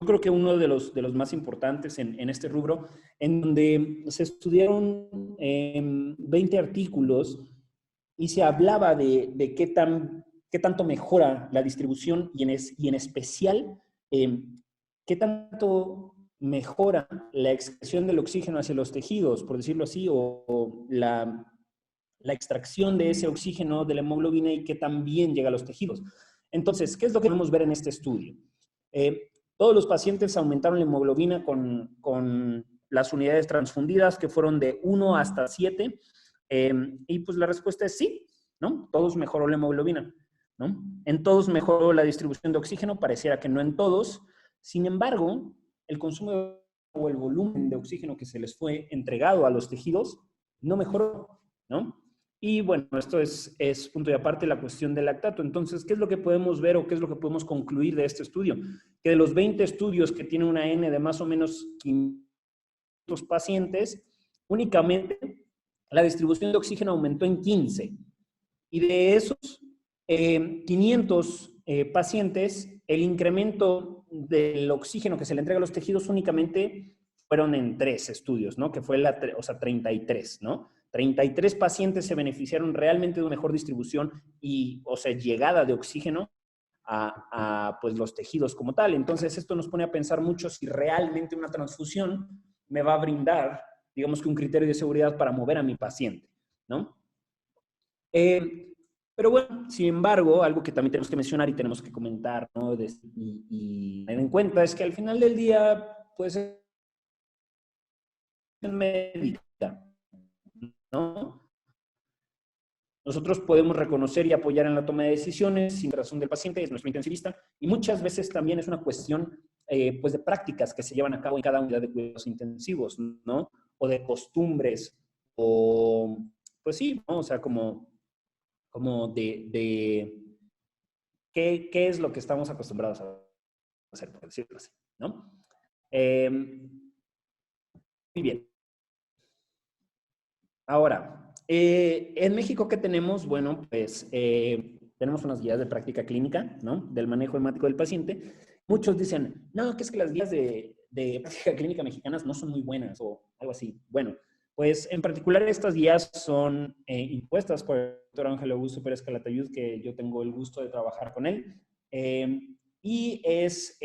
yo creo que uno de los más importantes en este rubro, en donde se estudiaron 20 artículos y se hablaba de qué tanto mejora la distribución y en especial qué tanto mejora la excreción del oxígeno hacia los tejidos, por decirlo así, o la extracción de ese oxígeno de la hemoglobina y qué tan bien llega a los tejidos. Entonces, ¿qué es lo que podemos ver en este estudio? Todos los pacientes aumentaron la hemoglobina con las unidades transfundidas, que fueron de 1 hasta 7, y pues la respuesta es sí, ¿no? Todos mejoró la hemoglobina, ¿no? En todos mejoró la distribución de oxígeno, pareciera que no en todos. Sin embargo, el consumo o el volumen de oxígeno que se les fue entregado a los tejidos no mejoró, ¿no? Y bueno, esto es punto y aparte la cuestión del lactato. Entonces, ¿qué es lo que podemos ver o qué es lo que podemos concluir de este estudio? Que de los 20 estudios que tienen una N de más o menos 500 pacientes, únicamente la distribución de oxígeno aumentó en 15. Y de esos 500 pacientes, el incremento del oxígeno que se le entrega a los tejidos únicamente fueron en 3 estudios, ¿no? Que fue 33, ¿no? 33 pacientes se beneficiaron realmente de una mejor distribución y, o sea, llegada de oxígeno a pues, los tejidos como tal. Entonces, esto nos pone a pensar mucho si realmente una transfusión me va a brindar, digamos que un criterio de seguridad para mover a mi paciente, ¿no? Pero bueno, sin embargo, algo que también tenemos que mencionar y tenemos que comentar, ¿no? Y tener en cuenta es que al final del día, pues, es médica, ¿no? Nosotros podemos reconocer y apoyar en la toma de decisiones sin razón del paciente, es nuestro intensivista, y muchas veces también es una cuestión pues de prácticas que se llevan a cabo en cada unidad de cuidados intensivos, ¿no? O de costumbres, o pues sí, ¿no? O sea, como de qué es lo que estamos acostumbrados a hacer, por decirlo así, ¿no? Muy bien. Ahora, en México, ¿qué tenemos? Bueno, pues tenemos unas guías de práctica clínica, ¿no? Del manejo hemático del paciente. Muchos dicen, no, que es que las guías de práctica clínica mexicanas no son muy buenas o algo así. Bueno, pues en particular estas guías son impuestas por el doctor Ángel Augusto Pérez Calatayud, que yo tengo el gusto de trabajar con él. Y es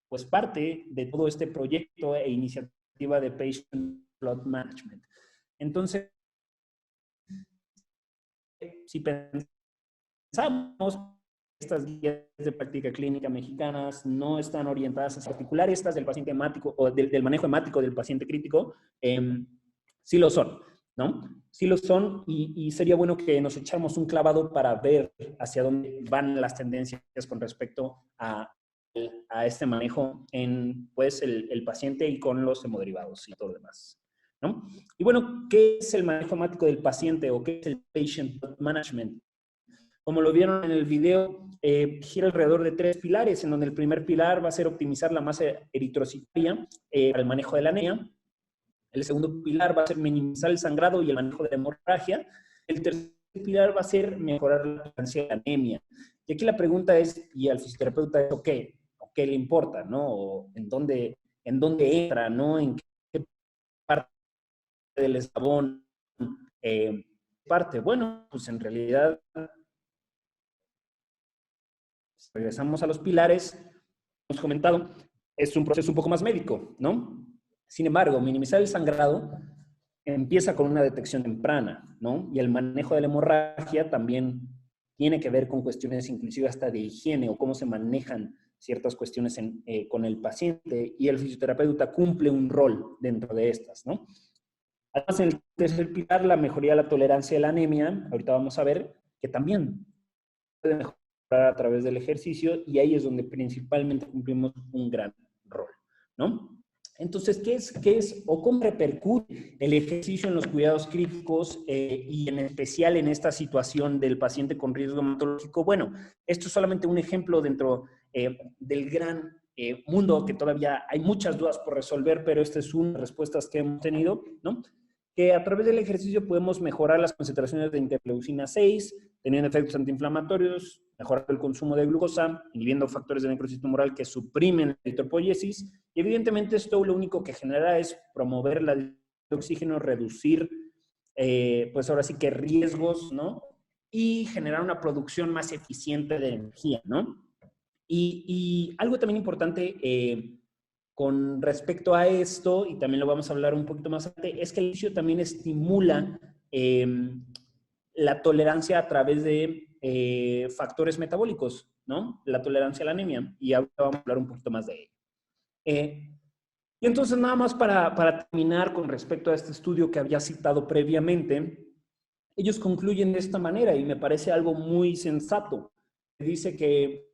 pues parte de todo este proyecto e iniciativa de Patient Flood Management. Entonces, si pensamos estas guías de práctica clínica mexicanas no están orientadas a particular estas del paciente hemático o del manejo hemático del paciente crítico, sí lo son, ¿no? Sí lo son y sería bueno que nos echáramos un clavado para ver hacia dónde van las tendencias con respecto a este manejo en pues, el paciente y con los hemoderivados y todo lo demás, ¿no? Y bueno, ¿qué es el manejo hemático del paciente o qué es el patient management? Como lo vieron en el video, gira alrededor de 3 pilares, en donde el primer pilar va a ser optimizar la masa eritrocitaria para el manejo de la anemia. El segundo pilar va a ser minimizar el sangrado y el manejo de la hemorragia. El tercer pilar va a ser mejorar la tolerancia de la anemia. Y aquí la pregunta es, ¿y al fisioterapeuta eso qué? ¿O qué le importa? ¿No? ¿O en dónde entra? ¿No? ¿En qué parte del eslabón parte? Bueno, pues en realidad, si regresamos a los pilares, hemos comentado, es un proceso un poco más médico, ¿no? Sin embargo, minimizar el sangrado empieza con una detección temprana, ¿no? Y el manejo de la hemorragia también tiene que ver con cuestiones inclusive hasta de higiene o cómo se manejan ciertas cuestiones con el paciente, y el fisioterapeuta cumple un rol dentro de estas, ¿no? Además, en el tercer pilar, la mejoría de la tolerancia a la anemia, ahorita vamos a ver que también puede mejorar a través del ejercicio, y ahí es donde principalmente cumplimos un gran rol, ¿no? Entonces, ¿qué es o cómo repercute el ejercicio en los cuidados críticos y en especial en esta situación del paciente con riesgo hematológico? Bueno, esto es solamente un ejemplo dentro del gran mundo, que todavía hay muchas dudas por resolver, pero esta es una de las respuestas que hemos tenido, ¿no? Que a través del ejercicio podemos mejorar las concentraciones de interleucina 6, teniendo efectos antiinflamatorios, mejorar el consumo de glucosa, inhibiendo factores de necrosis tumoral que suprimen la eritropoiesis, y evidentemente esto lo único que genera es promover la de oxígeno, reducir, pues ahora sí que riesgos, ¿no? Y generar una producción más eficiente de energía, ¿no? Y algo también importante con respecto a esto, y también lo vamos a hablar un poquito más adelante, es que el ejercicio también estimula la tolerancia a través de factores metabólicos, ¿no? La tolerancia a la anemia, y ahora vamos a hablar un poquito más de ello. Y entonces, nada más para terminar con respecto a este estudio que había citado previamente, ellos concluyen de esta manera, y me parece algo muy sensato. Dice que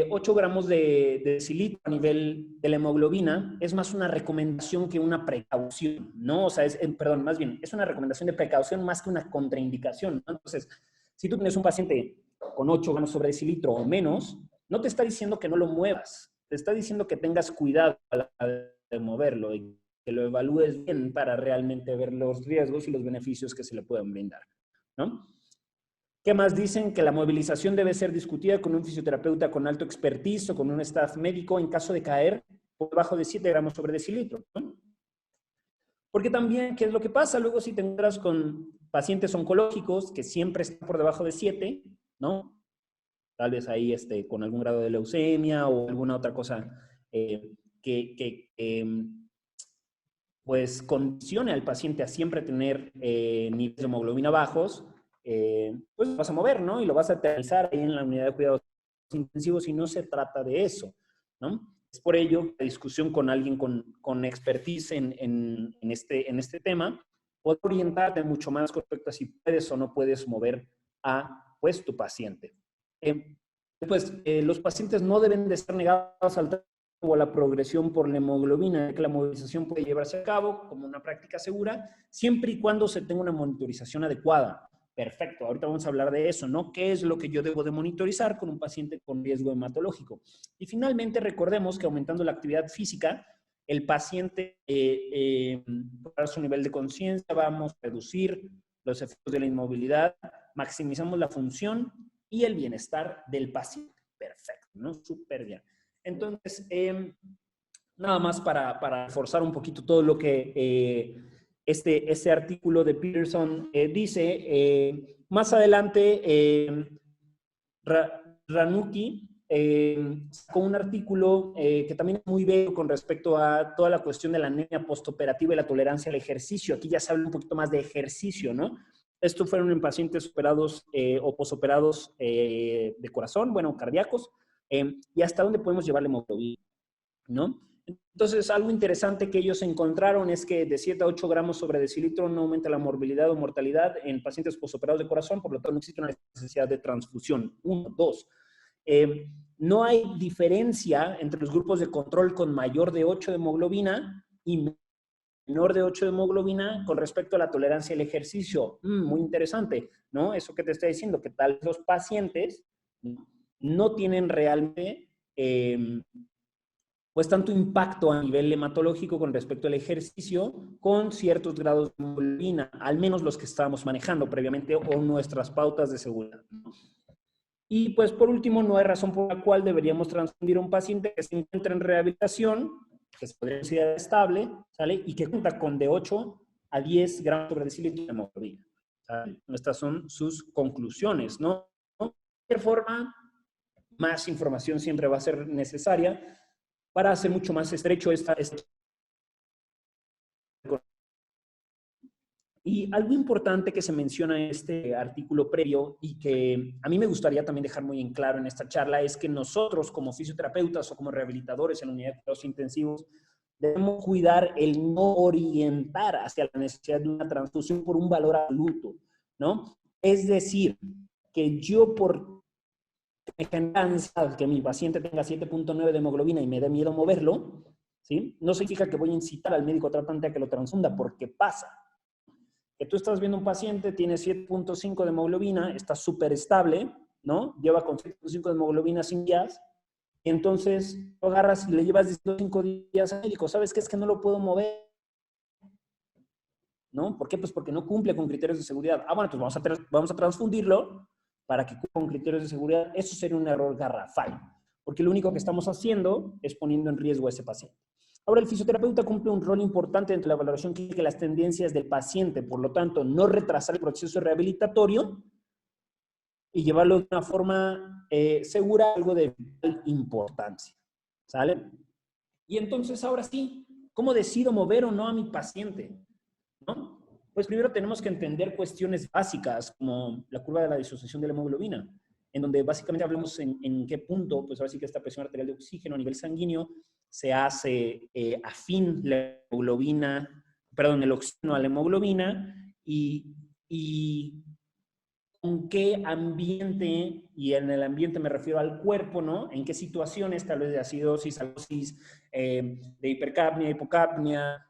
8 gramos de decilitro a nivel de la hemoglobina es más una recomendación que una precaución, ¿no? O sea, perdón, más bien, es una recomendación de precaución más que una contraindicación, ¿no? Entonces, si tú tienes un paciente con 8 gramos sobre decilitro o menos, no te está diciendo que no lo muevas, te está diciendo que tengas cuidado al moverlo y que lo evalúes bien para realmente ver los riesgos y los beneficios que se le pueden brindar, ¿no? ¿Qué más dicen? Que la movilización debe ser discutida con un fisioterapeuta con alto expertise o con un staff médico en caso de caer por debajo de 7 gramos sobre decilitro, ¿no? Porque también, ¿qué es lo que pasa? Luego si te encuentras con pacientes oncológicos que siempre están por debajo de 7, ¿no? Tal vez ahí con algún grado de leucemia o alguna otra cosa pues condicione al paciente a siempre tener niveles de hemoglobina bajos, pues lo vas a mover, ¿no? Y lo vas a aterrizar ahí en la unidad de cuidados intensivos, y no se trata de eso, ¿no? Es por ello que la discusión con alguien con expertise en este tema puede orientarte mucho más con respecto a si puedes o no puedes mover a, pues, tu paciente. Después, los pacientes no deben de ser negados al o a la progresión por la hemoglobina, que la movilización puede llevarse a cabo como una práctica segura, siempre y cuando se tenga una monitorización adecuada. Perfecto, ahorita vamos a hablar de eso, ¿no? ¿Qué es lo que yo debo de monitorizar con un paciente con riesgo hematológico? Y finalmente, recordemos que aumentando la actividad física, el paciente, para su nivel de conciencia, vamos a reducir los efectos de la inmovilidad, maximizamos la función y el bienestar del paciente. Perfecto, ¿no? Súper bien. Entonces, nada más para reforzar un poquito todo lo que este artículo de Peterson dice. Más adelante, Ranucci sacó un artículo que también es muy bello con respecto a toda la cuestión de la anemia postoperativa y la tolerancia al ejercicio. Aquí ya se habla un poquito más de ejercicio, ¿no? Estos fueron en pacientes operados o posoperados de corazón, bueno, cardíacos, y hasta dónde podemos llevar la hemoglobina, ¿no? Entonces, algo interesante que ellos encontraron es que de 7 a 8 gramos sobre decilitro no aumenta la morbilidad o mortalidad en pacientes posoperados de corazón, por lo tanto no existe una necesidad de transfusión. 1, 2. No hay diferencia entre los grupos de control con mayor de 8 de hemoglobina y menor de 8 de hemoglobina con respecto a la tolerancia al ejercicio. Muy interesante, ¿no? Eso que te está diciendo, que tal vez los pacientes no tienen realmente pues tanto impacto a nivel hematológico con respecto al ejercicio con ciertos grados de hemoglobina, al menos los que estábamos manejando previamente o nuestras pautas de seguridad, ¿no? Y pues por último, no hay razón por la cual deberíamos transfundir a un paciente que se encuentra en rehabilitación, que se podría considerar estable, ¿sale? Y que cuenta con de 8 a 10 gramos sobre decilitro de hemoglobina. ¿Saben? Estas son sus conclusiones, ¿no? De cualquier forma, más información siempre va a ser necesaria para hacer mucho más estrecho esta. Y algo importante que se menciona en este artículo previo y que a mí me gustaría también dejar muy en claro en esta charla es que nosotros como fisioterapeutas o como rehabilitadores en la unidad de cuidados intensivos debemos cuidar el no orientar hacia la necesidad de una transfusión por un valor absoluto, ¿no? Es decir, que yo por que mi paciente tenga 7.9 de hemoglobina y me dé miedo moverlo, ¿sí? No significa que voy a incitar al médico tratante a que lo transfunda porque pasa. Que tú estás viendo un paciente, tiene 7.5 de hemoglobina, está súper estable, ¿no? Lleva con 7.5 de hemoglobina sin días, y entonces lo agarras y le llevas 5 días al médico. ¿Sabes qué? Es que no lo puedo mover, ¿no? ¿Por qué? Pues porque no cumple con criterios de seguridad. Ah, bueno, pues vamos a transfundirlo para que cumpla con criterios de seguridad. Eso sería un error garrafal, porque lo único que estamos haciendo es poniendo en riesgo a ese paciente. Ahora, el fisioterapeuta cumple un rol importante dentro de la valoración clínica de las tendencias del paciente, por lo tanto, no retrasar el proceso rehabilitatorio y llevarlo de una forma segura, algo de vital importancia. ¿Sale? Y entonces, ahora sí, ¿cómo decido mover o no a mi paciente? ¿No? Pues primero tenemos que entender cuestiones básicas, como la curva de la disociación de la hemoglobina, en donde básicamente hablamos en qué punto, pues ahora sí que esta presión arterial de oxígeno a nivel sanguíneo se hace afín la hemoglobina, perdón, el oxígeno a la hemoglobina y con qué ambiente, y en el ambiente me refiero al cuerpo, ¿no? En qué situaciones, tal vez de acidosis, alcosis, de hipercapnia, hipocapnia,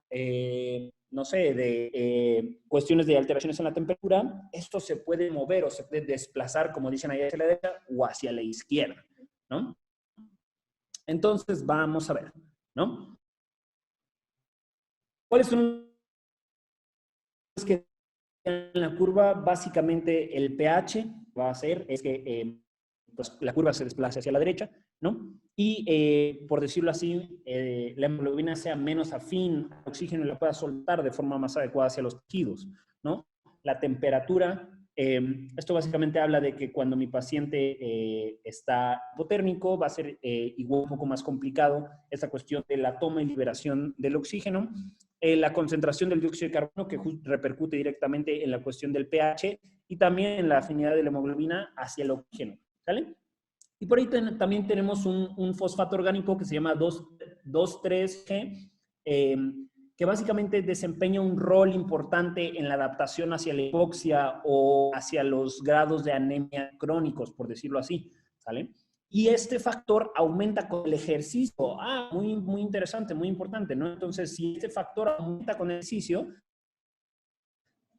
no sé, de cuestiones de alteraciones en la temperatura, esto se puede mover o se puede desplazar, como dicen ahí, hacia la derecha o hacia la izquierda, ¿no? Entonces, vamos a ver, ¿no? ¿Cuáles son los que en la curva? Básicamente el pH va a hacer es que pues, la curva se desplace hacia la derecha, ¿no? Y por decirlo así, la hemoglobina sea menos afín al oxígeno y la pueda soltar de forma más adecuada hacia los tejidos, ¿no? La temperatura, esto básicamente habla de que cuando mi paciente está hipotérmico va a ser igual un poco más complicado esta cuestión de la toma y liberación del oxígeno. La concentración del dióxido de carbono que repercute directamente en la cuestión del pH y también en la afinidad de la hemoglobina hacia el oxígeno, ¿sale? Y por ahí también tenemos un fosfato orgánico que se llama 2,3-G, que básicamente desempeña un rol importante en la adaptación hacia la hipoxia o hacia los grados de anemia crónicos, por decirlo así, ¿sale? Y este factor aumenta con el ejercicio. Ah, muy interesante, muy importante, ¿no? Entonces, si este factor aumenta con el ejercicio,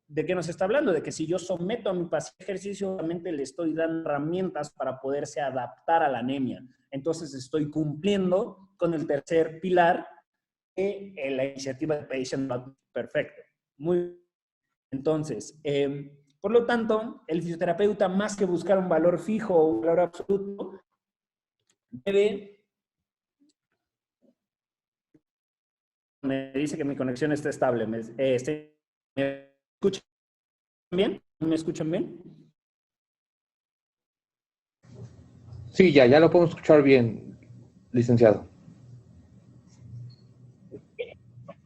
¿de qué nos está hablando? De que si yo someto a mi paciente a ejercicio, obviamente le estoy dando herramientas para poderse adaptar a la anemia. Entonces, estoy cumpliendo con el tercer pilar de la iniciativa de Patient Perfecto. Muy bien. Entonces, por lo tanto, el fisioterapeuta, más que buscar un valor fijo o un valor absoluto, debe... Me dice que mi conexión está estable. ¿Me escuchan bien? ¿Me escuchan bien? Sí, ya lo podemos escuchar bien, licenciado.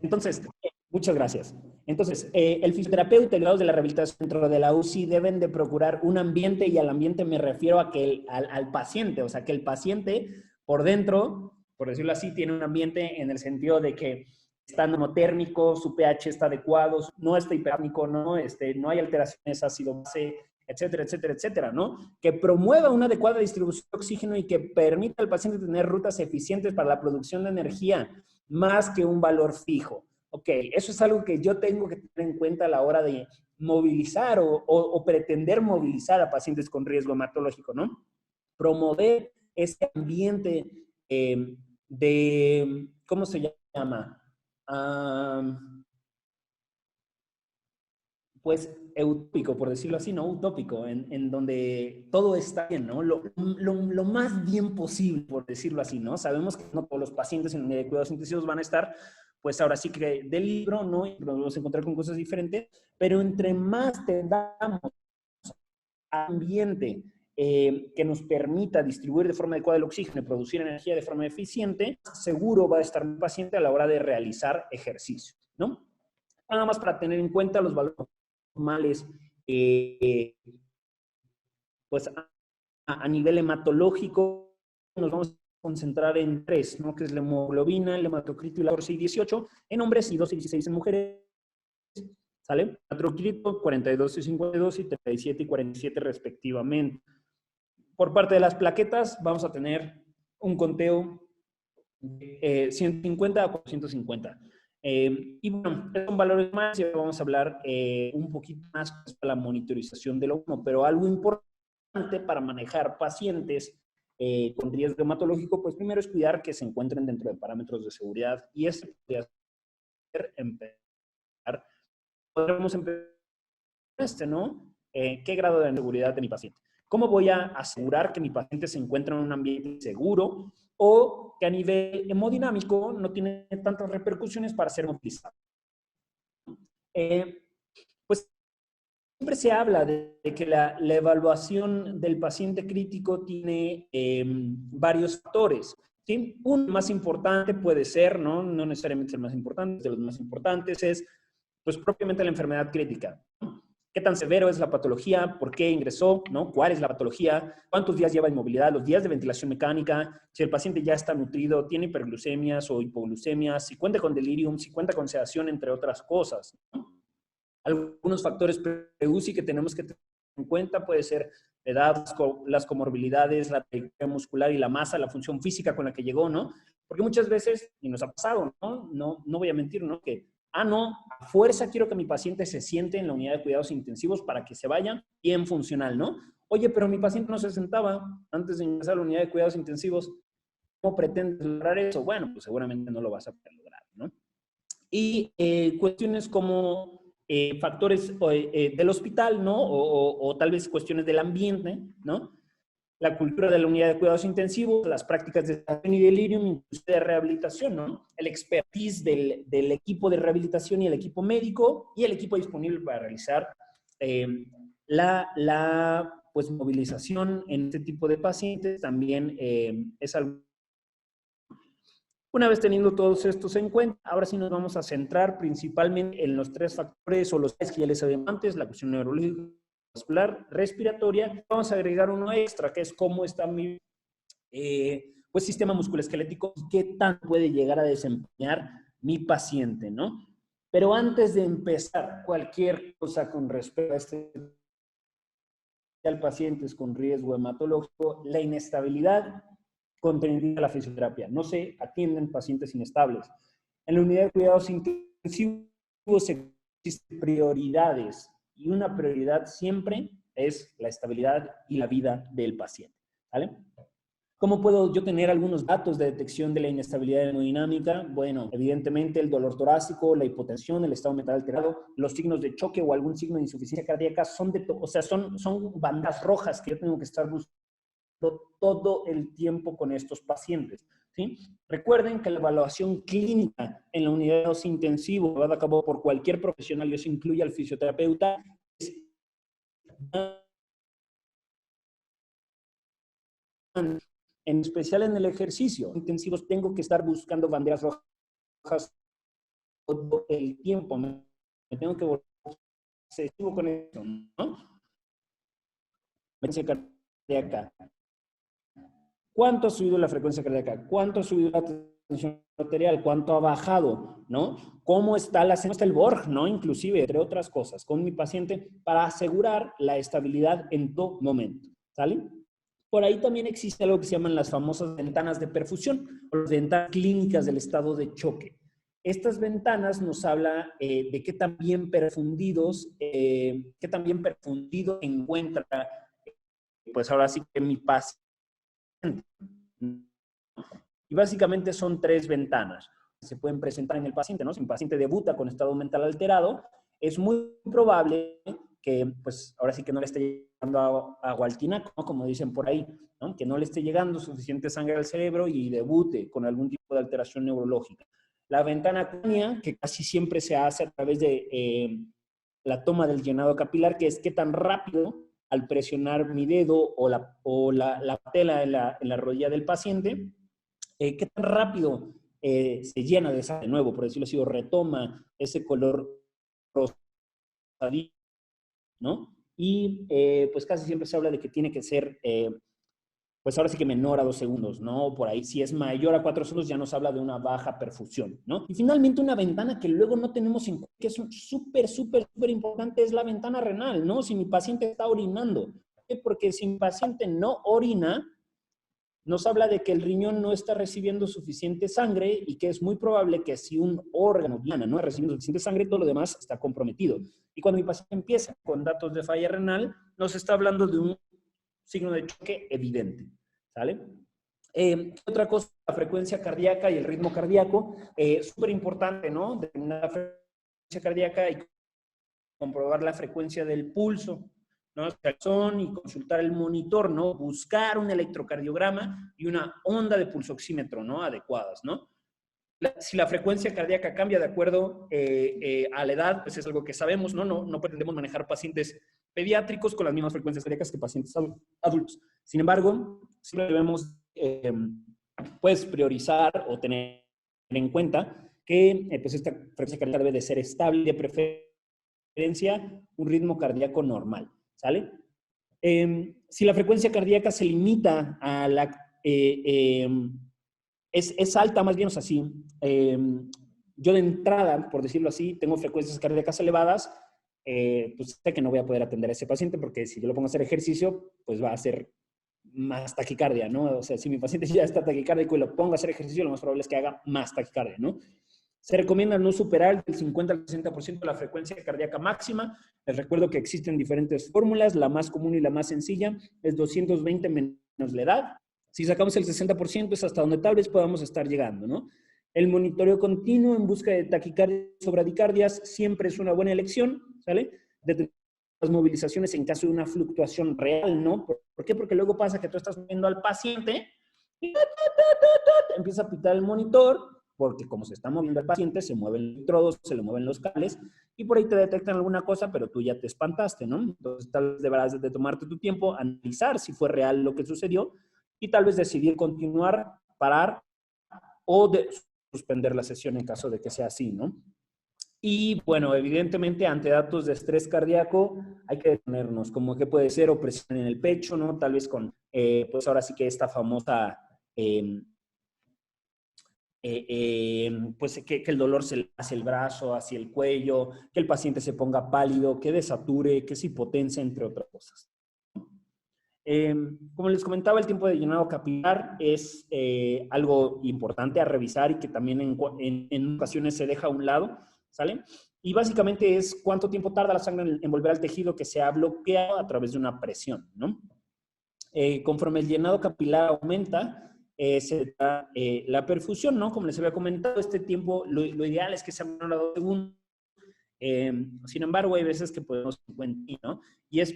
Entonces, muchas gracias. Entonces, el fisioterapeuta y los de la rehabilitación dentro de la UCI deben de procurar un ambiente, y al ambiente me refiero a que al paciente, o sea, que el paciente por dentro, por decirlo así, tiene un ambiente en el sentido de que está normotérmico, su pH está adecuado, no está hipercapnico, no hay alteraciones ácido-base, etcétera, etcétera, etcétera, ¿no? Que promueva una adecuada distribución de oxígeno y que permita al paciente tener rutas eficientes para la producción de energía, más que un valor fijo. Ok, eso es algo que yo tengo que tener en cuenta a la hora de movilizar o pretender movilizar a pacientes con riesgo hematológico, ¿no? Promover ese ambiente de, ¿cómo se llama? Pues utópico, por decirlo así, ¿no? Utópico, en donde todo está bien, ¿no? Lo más bien posible, por decirlo así, ¿no? Sabemos que no todos los pacientes en unidad de cuidados intensivos van a estar pues ahora sí que del libro, ¿no? Y nos vamos a encontrar con cosas diferentes, pero entre más tengamos ambiente que nos permita distribuir de forma adecuada el oxígeno y producir energía de forma eficiente, seguro va a estar el paciente a la hora de realizar ejercicio, ¿no? Nada más para tener en cuenta los valores normales, pues a nivel hematológico, nos vamos a concentrar en 3, ¿no? Que es la hemoglobina, el hematocrito y la 14 y 18 en hombres y 2 y 16 en mujeres. ¿Sale? Hematocrito 42 y 52 y 37 y 47 respectivamente. Por parte de las plaquetas vamos a tener un conteo de 150 a 450. Y bueno, son valores más y vamos a hablar un poquito más de la monitorización de lo uno, pero algo importante para manejar pacientes con riesgo hematológico, pues primero es cuidar que se encuentren dentro de parámetros de seguridad y eso podría ser empezar. Podremos empezar ¿no? ¿Qué grado de seguridad de mi paciente? ¿Cómo voy a asegurar que mi paciente se encuentra en un ambiente seguro o que a nivel hemodinámico no tiene tantas repercusiones para ser movilizado? Pues siempre se habla de que la evaluación del paciente crítico tiene varios factores. ¿Sí? Un más importante puede ser, no necesariamente el más importante, de los más importantes es pues propiamente la enfermedad crítica. ¿Qué tan severo es la patología? ¿Por qué ingresó? ¿No? ¿Cuál es la patología? ¿Cuántos días lleva inmovilidad? ¿Los días de ventilación mecánica? Si el paciente ya está nutrido, tiene hiperglucemias o hipoglucemias, si cuenta con delirium, si cuenta con sedación, entre otras cosas, ¿no? Algunos factores pre-UCI que tenemos que tener en cuenta puede ser la edad, las comorbilidades, la trayectoria muscular y la masa, la función física con la que llegó, ¿no? Porque muchas veces, y nos ha pasado, ¿no? No voy a mentir, ¿no? Que no, a fuerza quiero que mi paciente se siente en la unidad de cuidados intensivos para que se vaya bien funcional, ¿no? Oye, pero mi paciente no se sentaba antes de ingresar a la unidad de cuidados intensivos. ¿Cómo pretendes lograr eso? Bueno, pues seguramente no lo vas a poder lograr, ¿no? Y cuestiones como factores del hospital, ¿no? O tal vez cuestiones del ambiente, ¿no? La cultura de la unidad de cuidados intensivos, las prácticas de sedación y delirium, incluso de rehabilitación, ¿no? El expertise del equipo de rehabilitación y el equipo médico y el equipo disponible para realizar la pues, movilización en este tipo de pacientes también es algo. Una vez teniendo todos estos en cuenta, ahora sí nos vamos a centrar principalmente en los 3 factores o los 3 que ya les había antes, la cuestión neurológica, vascular, respiratoria. Vamos a agregar uno extra, que es cómo está mi pues, sistema musculoesquelético y qué tanto puede llegar a desempeñar mi paciente, ¿no? Pero antes de empezar cualquier cosa con respecto a al pacientes con riesgo hematológico, la inestabilidad contraindica la fisioterapia. No se atienden pacientes inestables. En la unidad de cuidados intensivos existen prioridades y una prioridad siempre es la estabilidad y la vida del paciente. ¿Vale? ¿Cómo puedo yo tener algunos datos de detección de la inestabilidad hemodinámica? Bueno, evidentemente el dolor torácico, la hipotensión, el estado mental alterado, los signos de choque o algún signo de insuficiencia cardíaca son bandas rojas que yo tengo que estar buscando todo el tiempo con estos pacientes, ¿sí? Recuerden que la evaluación clínica en la unidad de cuidados intensivos llevada a cabo por cualquier profesional, y eso incluye al fisioterapeuta, en especial en el ejercicio intensivos, tengo que estar buscando banderas rojas todo el tiempo. Me tengo que volver obsesivo con eso, ¿no? Frecuencia cardíaca. ¿Cuánto ha subido la frecuencia cardíaca? ¿Cuánto ha subido la tensión arterial? ¿Cuánto ha bajado? ¿No? ¿Cómo está el Borg? ¿No? Inclusive, entre otras cosas, con mi paciente para asegurar la estabilidad en todo momento. ¿Sale? Por ahí también existe algo que se llaman las famosas ventanas de perfusión o las ventanas clínicas del estado de choque. Estas ventanas nos hablan de qué tan bien perfundido encuentra, pues ahora sí que mi paciente. Y básicamente son 3 ventanas. Se pueden presentar en el paciente, ¿no? Si un paciente debuta con estado mental alterado, es muy probable que, pues, ahora sí que no le esté llegando agua al tinaco, ¿no? Como dicen por ahí, ¿no? Que no le esté llegando suficiente sangre al cerebro y debute con algún tipo de alteración neurológica. La ventana cutánea, que casi siempre se hace a través de la toma del llenado capilar, que es qué tan rápido al presionar mi dedo o la tela en la rodilla del paciente, qué tan rápido se llena de sangre de nuevo, por decirlo así, o retoma ese color rosadito, ¿no? Y pues casi siempre se habla de que tiene que ser, pues ahora sí que menor a 2 segundos, ¿no? Por ahí, si es mayor a 4 segundos, ya nos habla de una baja perfusión, ¿no? Y finalmente una ventana que luego no tenemos en cuenta, que es súper importante, es la ventana renal, ¿no? Si mi paciente está orinando. ¿Por qué? Porque si mi paciente no orina, nos habla de que el riñón no está recibiendo suficiente sangre y que es muy probable que si un órgano no está recibiendo suficiente sangre, todo lo demás está comprometido. Y cuando mi paciente empieza con datos de falla renal, nos está hablando de un signo de choque evidente, ¿sale? Otra cosa, la frecuencia cardíaca y el ritmo cardíaco, súper importante, ¿no? Determinar la frecuencia cardíaca y comprobar la frecuencia del pulso, ¿no? Y consultar el monitor, ¿no? Buscar un electrocardiograma y una onda de pulsoxímetro, ¿no? Adecuadas, ¿no? Si la frecuencia cardíaca cambia de acuerdo a la edad, pues es algo que sabemos, ¿no? No pretendemos manejar pacientes pediátricos con las mismas frecuencias cardíacas que pacientes adultos. Sin embargo, siempre debemos pues priorizar o tener en cuenta que pues esta frecuencia cardíaca debe de ser estable, de preferencia un ritmo cardíaco normal, ¿sale? Si la frecuencia cardíaca se limita a la... es alta, más bien, o sea, sí. Yo de entrada, por decirlo así, tengo frecuencias cardíacas elevadas, pues sé que no voy a poder atender a ese paciente porque si yo lo pongo a hacer ejercicio, pues va a ser más taquicardia, ¿no? O sea, si mi paciente ya está taquicárdico y lo pongo a hacer ejercicio, lo más probable es que haga más taquicardia, ¿no? Se recomienda no superar del 50 al 60% de la frecuencia cardíaca máxima. Les recuerdo que existen diferentes fórmulas. La más común y la más sencilla es 220 menos la edad. Si sacamos el 60% es hasta donde tal vez podamos estar llegando, ¿no? El monitoreo continuo en busca de taquicardias o bradicardias siempre es una buena elección, ¿sale? De las movilizaciones en caso de una fluctuación real, ¿no? ¿Por qué? Porque luego pasa que tú estás viendo al paciente y empieza a pitar el monitor, porque como se está moviendo el paciente, se mueven los electrodos, se le mueven los cables, y por ahí te detectan alguna cosa, pero tú ya te espantaste, ¿no? Entonces tal vez deberás de tomarte tu tiempo, analizar si fue real lo que sucedió, y tal vez decidir continuar, parar, o suspender la sesión en caso de que sea así, ¿no? Y bueno, evidentemente ante datos de estrés cardíaco hay que detenernos, como que puede ser opresión en el pecho, ¿no? Tal vez con, pues ahora sí que esta famosa... pues que el dolor se le hace el brazo, hacia el cuello, que el paciente se ponga pálido, que desature, que se hipotense, entre otras cosas. Como les comentaba, el tiempo de llenado capilar es algo importante a revisar y que también en ocasiones se deja a un lado, ¿sale? Y básicamente es cuánto tiempo tarda la sangre en volver al tejido que se ha bloqueado a través de una presión, ¿no? Conforme el llenado capilar aumenta, se da la perfusión, ¿no? Como les había comentado, este tiempo, lo ideal es que sea menor a 2 segundos. Sin embargo, hay veces que podemos encontrar, ¿no? Y es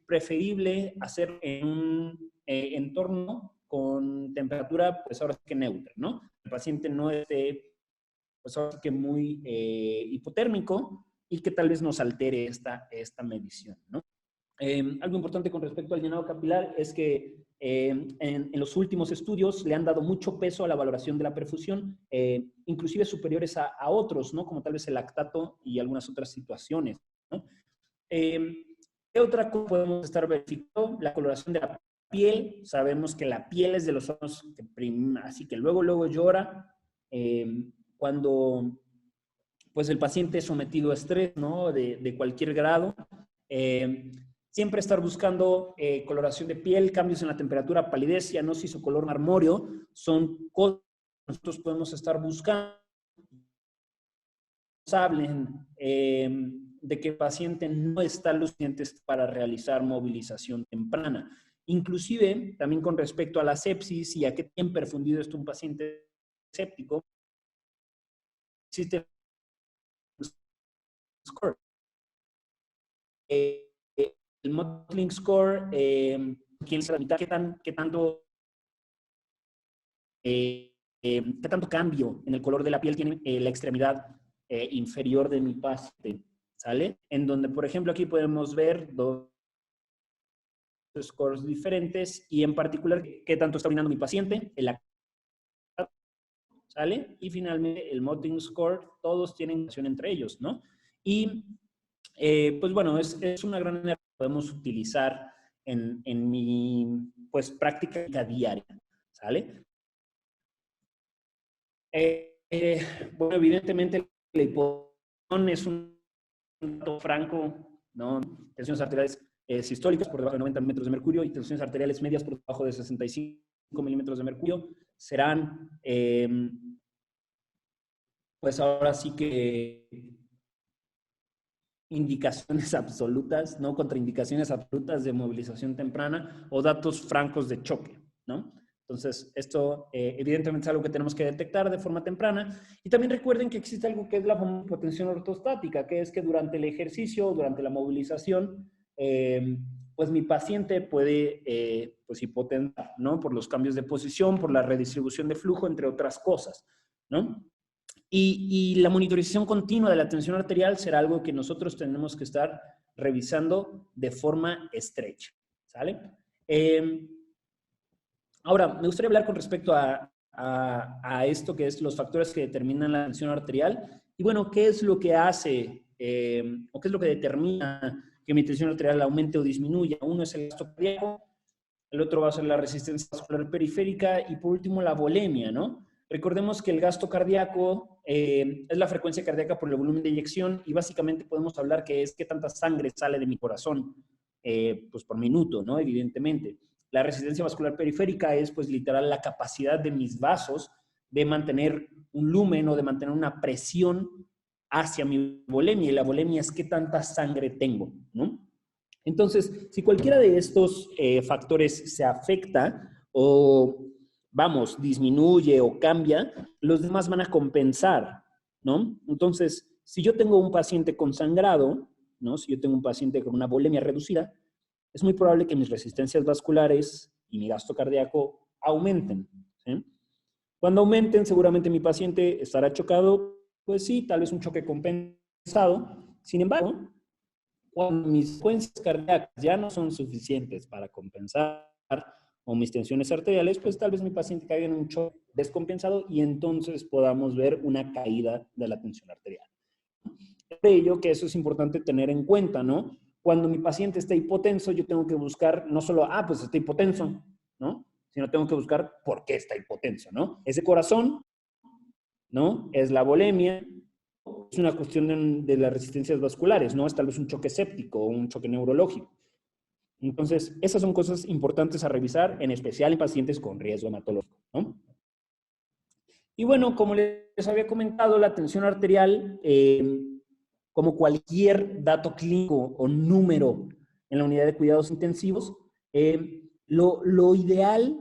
preferible hacer en un entorno con temperatura, pues ahora sí que neutra, ¿no? El paciente no esté, pues ahora sí que muy hipotérmico y que tal vez nos altere esta medición, ¿no? Algo importante con respecto al llenado capilar es que en los últimos estudios le han dado mucho peso a la valoración de la perfusión, inclusive superiores a otros, ¿no? Como tal vez el lactato y algunas otras situaciones, ¿no? ¿Qué otra cosa podemos estar verificando? La coloración de la piel. Sabemos que la piel es de los órganos así que luego llora cuando pues el paciente es sometido a estrés, ¿no? De cualquier grado. Siempre estar buscando coloración de piel, cambios en la temperatura, palidez, cianosis o color marmóreo, son cosas que nosotros podemos estar buscando. Hablen de que el paciente no está lo suficiente para realizar movilización temprana. Inclusive, también con respecto a la sepsis y a qué tan perfundido está un paciente séptico, existe score. El Mottling Score, ¿quién se la mitad? ¿Qué tanto qué tanto cambio en el color de la piel tiene la extremidad inferior de mi paciente, ¿sale? En donde, por ejemplo, aquí podemos ver dos scores diferentes y en particular qué tanto está orinando mi paciente, ¿sale? Y finalmente el Motting Score, todos tienen relación entre ellos, ¿no? Y pues bueno, es una gran herramienta que podemos utilizar en mi pues, práctica diaria, ¿sale? Bueno, evidentemente la hipotensión es un dato franco, ¿no? Tensiones arteriales sistólicas por debajo de 90 milímetros de mercurio y tensiones arteriales medias por debajo de 65 milímetros de mercurio serán, pues ahora sí que indicaciones absolutas, ¿no? Contraindicaciones absolutas de movilización temprana o datos francos de choque, ¿no? Entonces, esto evidentemente es algo que tenemos que detectar de forma temprana. Y también recuerden que existe algo que es la hipotensión ortostática, que es que durante el ejercicio, durante la movilización, pues mi paciente puede pues hipotensar, ¿no? Por los cambios de posición, por la redistribución de flujo, entre otras cosas, ¿no? Y la monitorización continua de la tensión arterial será algo que nosotros tenemos que estar revisando de forma estrecha, ¿sale? Ahora, me gustaría hablar con respecto a esto que es los factores que determinan la tensión arterial. Y bueno, ¿qué es lo que hace o qué es lo que determina que mi tensión arterial aumente o disminuya? Uno es el gasto cardíaco, el otro va a ser la resistencia vascular periférica y por último la volemia, ¿no? Recordemos que el gasto cardíaco es la frecuencia cardíaca por el volumen de eyección y básicamente podemos hablar que es qué tanta sangre sale de mi corazón pues por minuto, ¿no? Evidentemente. La resistencia vascular periférica es pues literal la capacidad de mis vasos de mantener un lumen o de mantener una presión hacia mi volemia y la volemia es qué tanta sangre tengo, ¿no? Entonces, si cualquiera de estos factores se afecta o vamos, disminuye o cambia, los demás van a compensar, ¿no? Entonces, si yo tengo un paciente con sangrado, ¿no? Si yo tengo un paciente con una volemia reducida, es muy probable que mis resistencias vasculares y mi gasto cardíaco aumenten, ¿sí? Cuando aumenten, seguramente mi paciente estará chocado, pues sí, tal vez un choque compensado. Sin embargo, cuando mis frecuencias cardíacas ya no son suficientes para compensar o mis tensiones arteriales, pues tal vez mi paciente caiga en un choque descompensado y entonces podamos ver una caída de la tensión arterial. Por ello que eso es importante tener en cuenta, ¿no? Cuando mi paciente está hipotenso, yo tengo que buscar no solo, pues está hipotenso, ¿no? Sino tengo que buscar por qué está hipotenso, ¿no? ¿Es de corazón? ¿No? ¿Es la volemia? Es una cuestión de las resistencias vasculares, ¿no? Es tal vez un choque séptico o un choque neurológico. Entonces, esas son cosas importantes a revisar, en especial en pacientes con riesgo hematológico, ¿no? Y bueno, como les había comentado, la tensión arterial, como cualquier dato clínico o número en la unidad de cuidados intensivos, lo ideal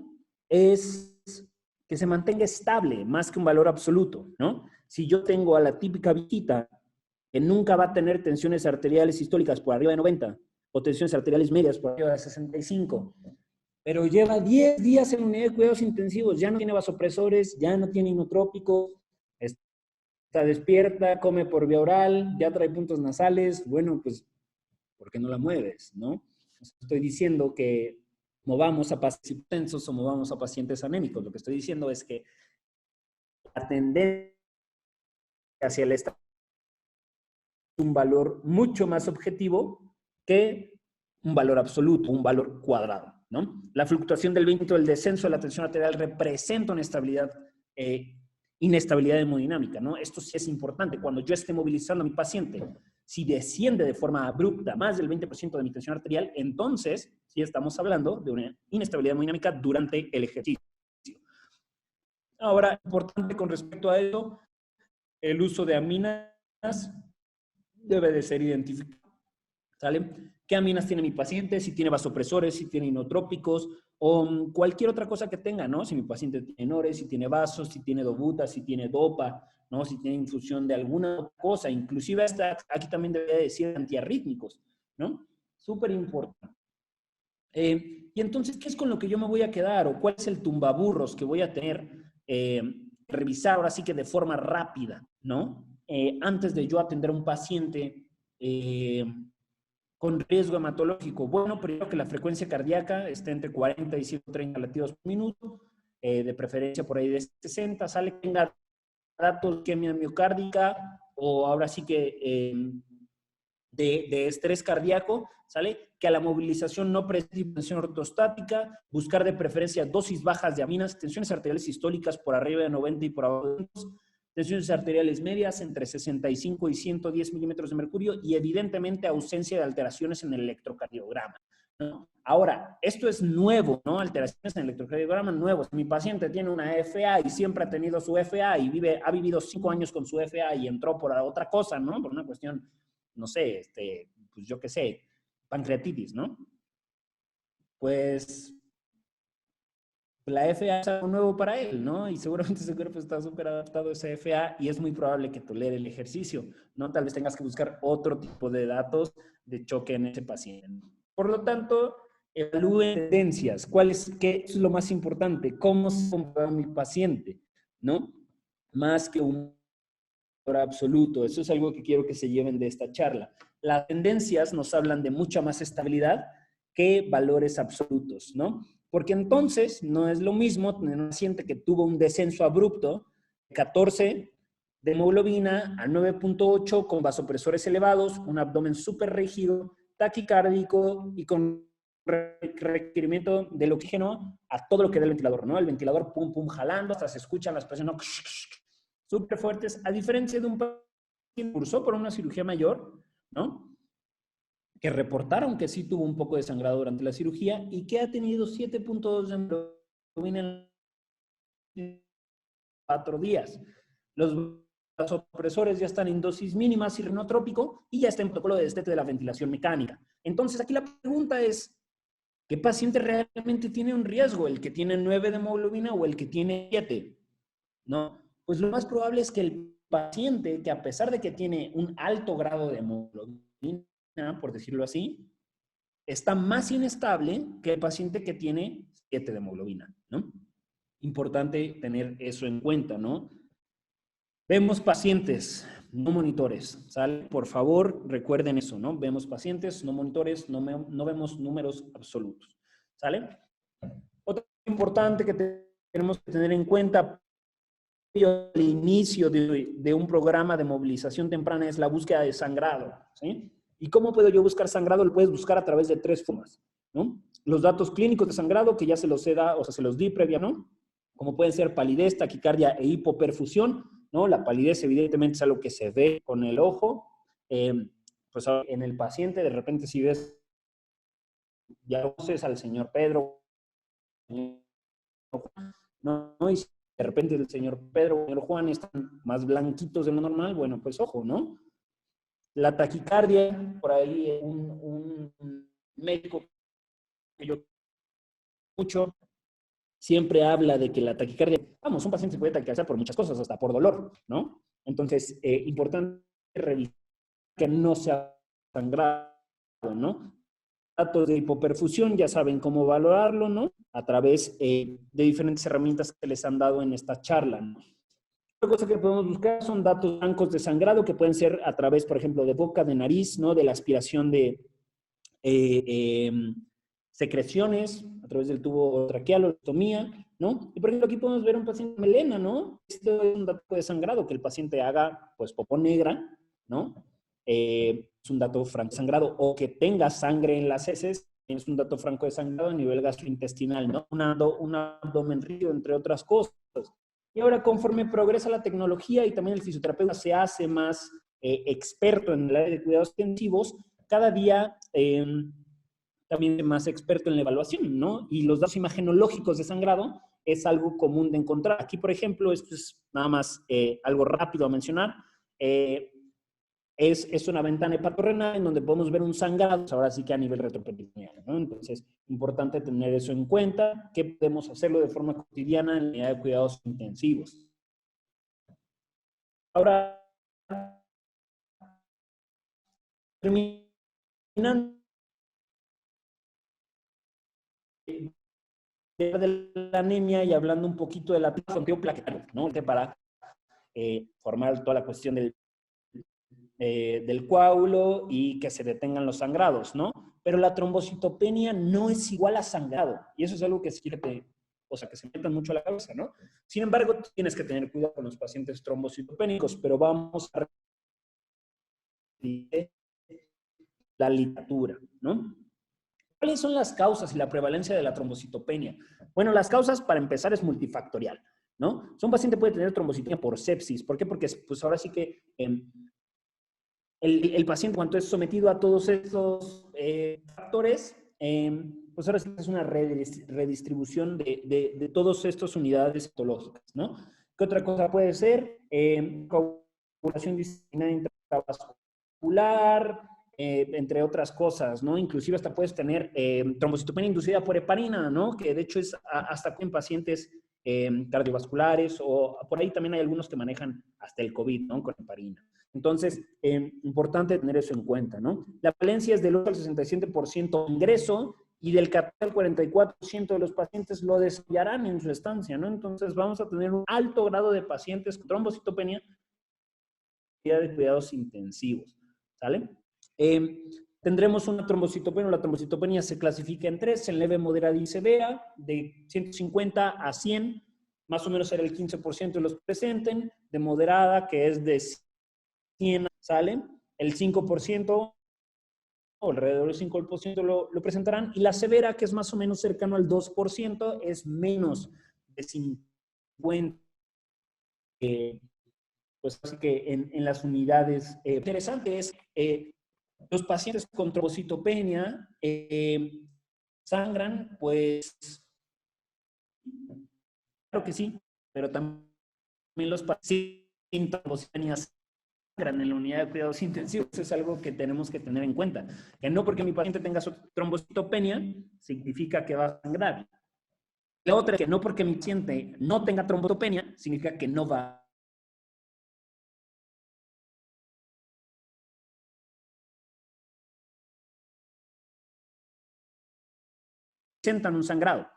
es que se mantenga estable, más que un valor absoluto, ¿no? Si yo tengo a la típica viejita que nunca va a tener tensiones arteriales sistólicas por arriba de 90, o tensiones arteriales medias por arriba de 65, pero lleva 10 días en unidad de cuidados intensivos, ya no tiene vasopresores, ya no tiene inotrópicos, está despierta, come por vía oral, ya trae puntos nasales, bueno, pues, ¿por qué no la mueves, no? Estoy diciendo que movamos a pacientes hipotensos o movamos a pacientes anémicos. Lo que estoy diciendo es que la tendencia hacia el estado es un valor mucho más objetivo que un valor absoluto, un valor cuadrado, ¿no? La fluctuación del 20 del descenso de la tensión arterial representa una inestabilidad hemodinámica, ¿no? Esto sí es importante. Cuando yo esté movilizando a mi paciente, si desciende de forma abrupta más del 20% de mi tensión arterial, entonces sí estamos hablando de una inestabilidad hemodinámica durante el ejercicio. Ahora, importante con respecto a eso, el uso de aminas debe de ser identificado, ¿sale? ¿Qué aminas tiene mi paciente? Si tiene vasopresores, si tiene inotrópicos o cualquier otra cosa que tenga, ¿no? Si mi paciente tiene nores, si tiene vasos, si tiene dobuta, si tiene dopa, ¿no? Si tiene infusión de alguna cosa, inclusive hasta aquí también debería decir antiarrítmicos, ¿no? Súper importante. Y entonces, ¿qué es con lo que yo me voy a quedar? ¿O cuál es el tumbaburros que voy a tener revisar ahora sí que de forma rápida, ¿no? Antes de yo atender a un paciente con riesgo hematológico. Bueno, primero que la frecuencia cardíaca esté entre 40 y 130 latidos por minuto, de preferencia por ahí de 60, sale que tenga datos de isquemia miocárdica o ahora sí que de estrés cardíaco, ¿sale? Que a la movilización no presente hipertensión ortostática, buscar de preferencia dosis bajas de aminas, tensiones arteriales sistólicas por arriba de 90 y por abajo de 200, tensiones arteriales medias entre 65 y 110 milímetros de mercurio y evidentemente ausencia de alteraciones en el electrocardiograma, ¿no? Ahora, esto es nuevo, ¿no? Alteraciones en el electrocardiograma nuevos. Mi paciente tiene una FA y siempre ha tenido su FA y ha vivido 5 años con su FA y entró por otra cosa, ¿no? Por una cuestión, no sé, pues yo qué sé, pancreatitis, ¿no? Pues la FA es algo nuevo para él, ¿no? Y seguramente su cuerpo está súper adaptado a esa FA y es muy probable que tolere el ejercicio, ¿no? Tal vez tengas que buscar otro tipo de datos de choque en ese paciente. Por lo tanto, evalúe tendencias. ¿Qué es lo más importante? ¿Cómo se comprueba mi paciente? ¿No? Más que un valor absoluto. Eso es algo que quiero que se lleven de esta charla. Las tendencias nos hablan de mucha más estabilidad que valores absolutos, ¿no? Porque entonces no es lo mismo tener un paciente que tuvo un descenso abrupto de 14 de hemoglobina a 9.8 con vasopresores elevados, un abdomen súper rígido, taquicárdico y con requerimiento del oxígeno a todo lo que da el ventilador, ¿no? El ventilador pum, pum, jalando, hasta se escuchan las presiones súper fuertes, a diferencia de un paciente que cursó por una cirugía mayor, ¿no? Que reportaron que sí tuvo un poco de sangrado durante la cirugía y que ha tenido 7.2 de hemoglobina en 4 días. Los vasopresores ya están en dosis mínimas y renotrópico y ya está en protocolo de destete de la ventilación mecánica. Entonces, aquí la pregunta es, ¿qué paciente realmente tiene un riesgo? ¿El que tiene 9 de hemoglobina o el que tiene 7? ¿No? Pues lo más probable es que el paciente, que a pesar de que tiene un alto grado de hemoglobina, por decirlo así, está más inestable que el paciente que tiene 7 de hemoglobina, ¿no? Importante tener eso en cuenta, ¿no? Vemos pacientes, no monitores, ¿sale? Por favor, recuerden eso, ¿no? Vemos pacientes, no monitores, no vemos números absolutos, ¿sale? Otro importante que tenemos que tener en cuenta al inicio de un programa de movilización temprana es la búsqueda de sangrado, ¿sí? ¿Y cómo puedo yo buscar sangrado? Lo puedes buscar a través de 3 formas, ¿no? Los datos clínicos de sangrado, que ya se los he dado, o sea, se los di previa, ¿no? Como pueden ser palidez, taquicardia e hipoperfusión, ¿no? La palidez evidentemente es algo que se ve con el ojo. Pues en el paciente, de repente si ves, ya conoces al señor Pedro, ¿no? Y de repente el señor Pedro o el señor Juan están más blanquitos de lo normal, bueno, pues ojo, ¿no? La taquicardia, por ahí un médico que yo mucho siempre habla de que la taquicardia, vamos, un paciente se puede taquicardiar por muchas cosas, hasta por dolor, ¿no? Entonces, importante revisar que no sea sangrado, ¿no? Datos de hipoperfusión, ya saben cómo valorarlo, ¿no? A través de diferentes herramientas que les han dado en esta charla, ¿no? Otra cosa que podemos buscar son datos blancos de sangrado que pueden ser a través, por ejemplo, de boca, de nariz, ¿no? De la aspiración de secreciones a través del tubo traqueal o ostomía, ¿no? Y por ejemplo, aquí podemos ver un paciente melena, ¿no? Esto es un dato de sangrado que el paciente haga, pues, popó negra, ¿no? Es un dato franco de sangrado, o que tenga sangre en las heces, es un dato franco de sangrado a nivel gastrointestinal, ¿no? Un abdomen rígido, entre otras cosas. Y ahora, conforme progresa la tecnología y también el fisioterapeuta se hace más experto en el área de cuidados intensivos, cada día también más experto en la evaluación, ¿no? Y los datos imagenológicos de sangrado es algo común de encontrar. Aquí, por ejemplo, esto es nada más algo rápido a mencionar. Es una ventana hepatorrenal en donde podemos ver un sangrado, ahora sí que a nivel retroperitoneal, ¿no? Entonces, importante tener eso en cuenta, que podemos hacerlo de forma cotidiana en la unidad de cuidados intensivos. Ahora, terminando, de la anemia y hablando un poquito de la fronteo plaquetario, ¿no? Para formar toda la cuestión del coágulo y que se detengan los sangrados, ¿no? Pero la trombocitopenia no es igual a sangrado. Y eso es algo que que se metan mucho a la cabeza, ¿no? Sin embargo, tienes que tener cuidado con los pacientes trombocitopénicos, pero vamos a ver la literatura, ¿no? ¿Cuáles son las causas y la prevalencia de la trombocitopenia? Bueno, las causas, para empezar, es multifactorial, ¿no? Un paciente puede tener trombocitopenia por sepsis. ¿Por qué? Porque pues ahora sí que el paciente, cuando es sometido a todos estos factores, pues ahora sí que es una redistribución de todas estas unidades histológicas, ¿no? ¿Qué otra cosa puede ser? Coagulación disseminada intravascular, entre otras cosas, ¿no? Inclusive hasta puedes tener trombocitopenia inducida por heparina, ¿no? Que de hecho es hasta en pacientes cardiovasculares, o por ahí también hay algunos que manejan hasta el COVID, ¿no? Con heparina. Entonces, importante tener eso en cuenta, ¿no? La valencia es del 8 al 67% ingreso y del 14 al 44% de los pacientes lo desarrollarán en su estancia, ¿no? Entonces, vamos a tener un alto grado de pacientes con trombocitopenia de cuidados intensivos, ¿sale? Tendremos una trombocitopenia. La trombocitopenia se clasifica en 3, en leve, moderada y severa, de 150 a 100, más o menos será el 15% de los que presenten, de moderada, que es de 100, ¿sale? El 5%, o alrededor del 5% lo presentarán, y la severa, que es más o menos cercano al 2%, es menos de 50. Pues así que en las unidades. Interesante es, los pacientes con trombocitopenia sangran, pues, claro que sí, pero también los pacientes sin trombocitopenia sangran en la unidad de cuidados intensivos. Eso es algo que tenemos que tener en cuenta. Que no porque mi paciente tenga trombocitopenia significa que va a sangrar. La otra es que no porque mi paciente no tenga trombocitopenia significa que no va presentan un sangrado,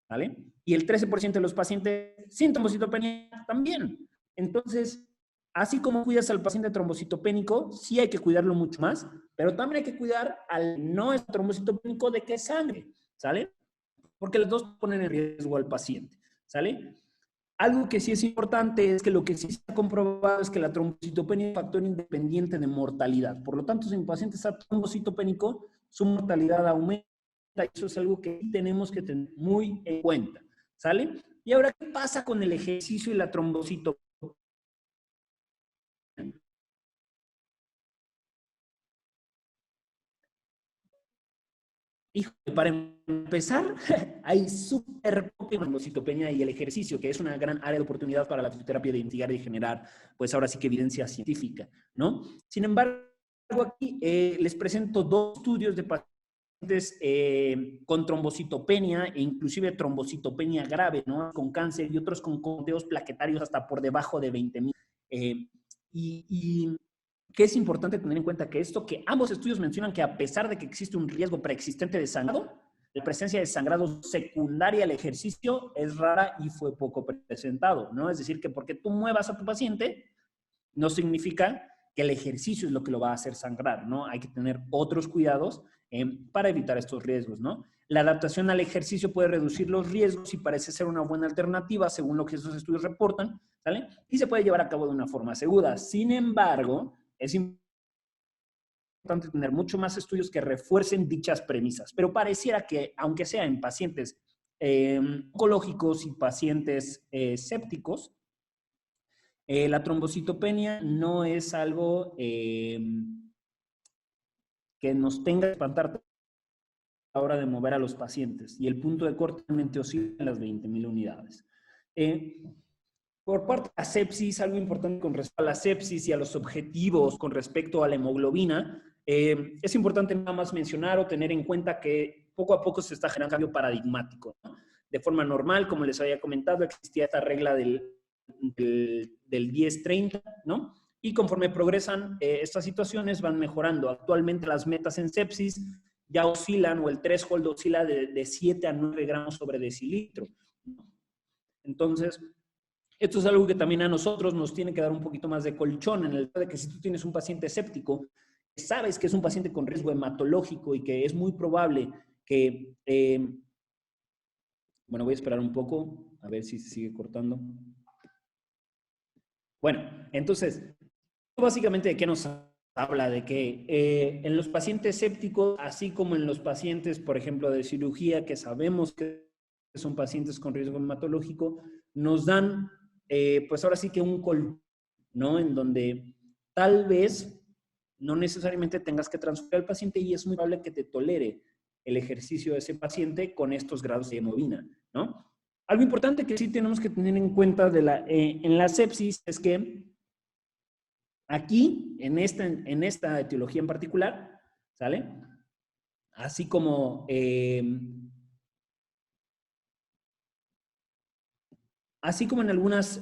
¿vale? Y el 13% de los pacientes sin trombocitopenia también. Entonces, así como cuidas al paciente trombocitopénico, sí hay que cuidarlo mucho más, pero también hay que cuidar al no trombocitopénico de que sangre, ¿sale? Porque los dos ponen en riesgo al paciente, ¿sale? Algo que sí es importante es que lo que sí se ha comprobado es que la trombocitopenia es un factor independiente de mortalidad. Por lo tanto, si un paciente está trombocitopénico, su mortalidad aumenta. Eso es algo que tenemos que tener muy en cuenta, ¿sale? Y ahora, ¿qué pasa con el ejercicio y la trombocitopenia? Híjole, para empezar, hay súper poca trombocitopenia y el ejercicio, que es una gran área de oportunidad para la fisioterapia de investigar y generar, pues ahora sí que evidencia científica, ¿no? Sin embargo, aquí les presento 2 estudios de pacientes con trombocitopenia e inclusive trombocitopenia grave, ¿no? Con cáncer y otros con conteos plaquetarios hasta por debajo de 20,000. Y que es importante tener en cuenta que ambos estudios mencionan que a pesar de que existe un riesgo preexistente de sangrado, la presencia de sangrado secundaria al ejercicio es rara y fue poco presentado, ¿no? Es decir, que porque tú muevas a tu paciente, no significa que el ejercicio es lo que lo va a hacer sangrar, ¿no? Hay que tener otros cuidados para evitar estos riesgos, ¿no? La adaptación al ejercicio puede reducir los riesgos y parece ser una buena alternativa, según lo que esos estudios reportan, ¿sale? Y se puede llevar a cabo de una forma segura. Sin embargo, es importante tener mucho más estudios que refuercen dichas premisas. Pero pareciera que, aunque sea en pacientes oncológicos y pacientes sépticos, la trombocitopenia no es algo que nos tenga que espantar a la hora de mover a los pacientes. Y el punto de corte realmente oscila en las 20,000 unidades. Por parte de la sepsis, algo importante con respecto a la sepsis y a los objetivos con respecto a la hemoglobina, es importante nada más mencionar o tener en cuenta que poco a poco se está generando un cambio paradigmático, ¿no? De forma normal, como les había comentado, existía esta regla del 10-30, ¿no? Y conforme progresan estas situaciones van mejorando. Actualmente las metas en sepsis ya oscilan, o el threshold oscila de 7 a 9 gramos sobre decilitro. Entonces, esto es algo que también a nosotros nos tiene que dar un poquito más de colchón, en el de que si tú tienes un paciente séptico, sabes que es un paciente con riesgo hematológico y que es muy probable que... bueno, voy a esperar un poco, a ver si se sigue cortando. Bueno, entonces, básicamente, ¿de qué nos habla? De que en los pacientes sépticos, así como en los pacientes, por ejemplo, de cirugía, que sabemos que son pacientes con riesgo hematológico, nos dan, pues ahora sí que un colchón, ¿no? En donde tal vez no necesariamente tengas que transferir al paciente y es muy probable que te tolere el ejercicio de ese paciente con estos grados de hemoglobina, ¿no? Algo importante que sí tenemos que tener en cuenta en la sepsis es que aquí, en esta etiología en particular, ¿sale? Así como en algunas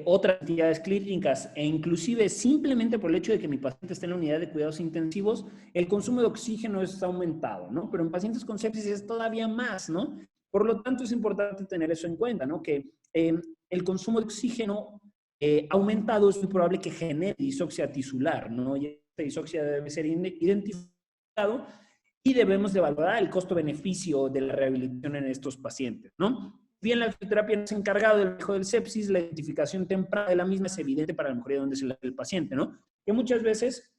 otras entidades clínicas, e inclusive simplemente por el hecho de que mi paciente esté en la unidad de cuidados intensivos, el consumo de oxígeno es aumentado, ¿no? Pero en pacientes con sepsis es todavía más, ¿no? Por lo tanto, es importante tener eso en cuenta, ¿no? Que el consumo de oxígeno aumentado es muy probable que genere disoxia tisular, ¿no? Y esta disoxia debe ser identificado y debemos de valorar el costo-beneficio de la rehabilitación en estos pacientes, ¿no? Bien, la fisioterapia no es encargada del manejo del sepsis, la identificación temprana de la misma es evidente para la mejoría de donde se le da el paciente, ¿no? Que muchas veces,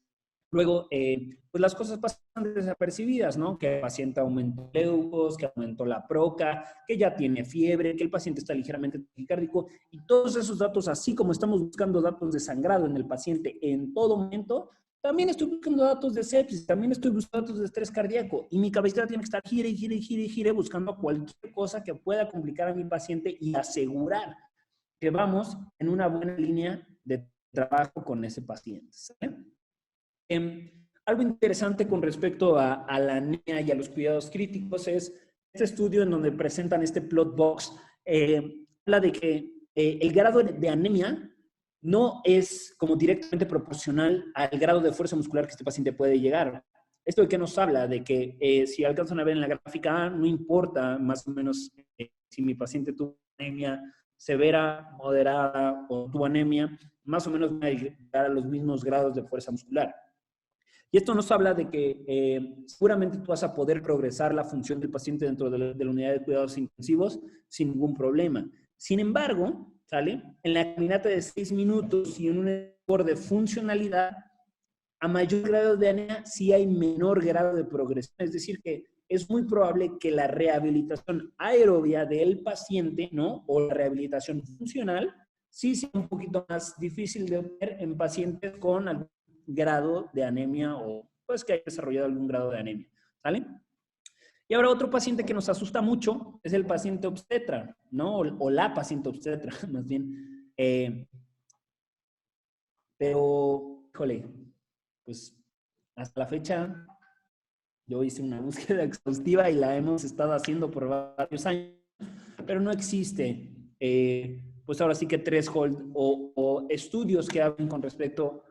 luego, pues las cosas pasan desapercibidas, ¿no? Que el paciente aumentó leucos, que aumentó la proca, que ya tiene fiebre, que el paciente está ligeramente taquicárdico, y todos esos datos, así como estamos buscando datos de sangrado en el paciente en todo momento, también estoy buscando datos de sepsis, también estoy buscando datos de estrés cardíaco y mi cabecita tiene que estar gire buscando cualquier cosa que pueda complicar a mi paciente y asegurar que vamos en una buena línea de trabajo con ese paciente, ¿sabes? Algo interesante con respecto a la anemia y a los cuidados críticos es este estudio en donde presentan este plot box, habla de que el grado de anemia no es como directamente proporcional al grado de fuerza muscular que este paciente puede llegar. ¿Esto de qué nos habla? De que si alcanzan a ver en la gráfica A, no importa más o menos si mi paciente tuvo anemia severa, moderada o tuvo anemia, más o menos va a llegar a los mismos grados de fuerza muscular. Y esto nos habla de que seguramente tú vas a poder progresar la función del paciente dentro de la unidad de cuidados intensivos sin ningún problema. Sin embargo, ¿sale? En la caminata de 6 minutos y en un esfuerzo de funcionalidad, a mayor grado de anemia, sí hay menor grado de progresión. Es decir, que es muy probable que la rehabilitación aerobia del paciente, ¿no? O la rehabilitación funcional, sí sea un poquito más difícil de obtener en pacientes con algún grado de anemia o pues que haya desarrollado algún grado de anemia, ¿sale? Y ahora otro paciente que nos asusta mucho es el paciente obstetra, ¿no? O la paciente obstetra, más bien. Pero, híjole, pues hasta la fecha yo hice una búsqueda exhaustiva y la hemos estado haciendo por varios años, pero no existe, pues ahora sí que threshold o estudios que hablen con respecto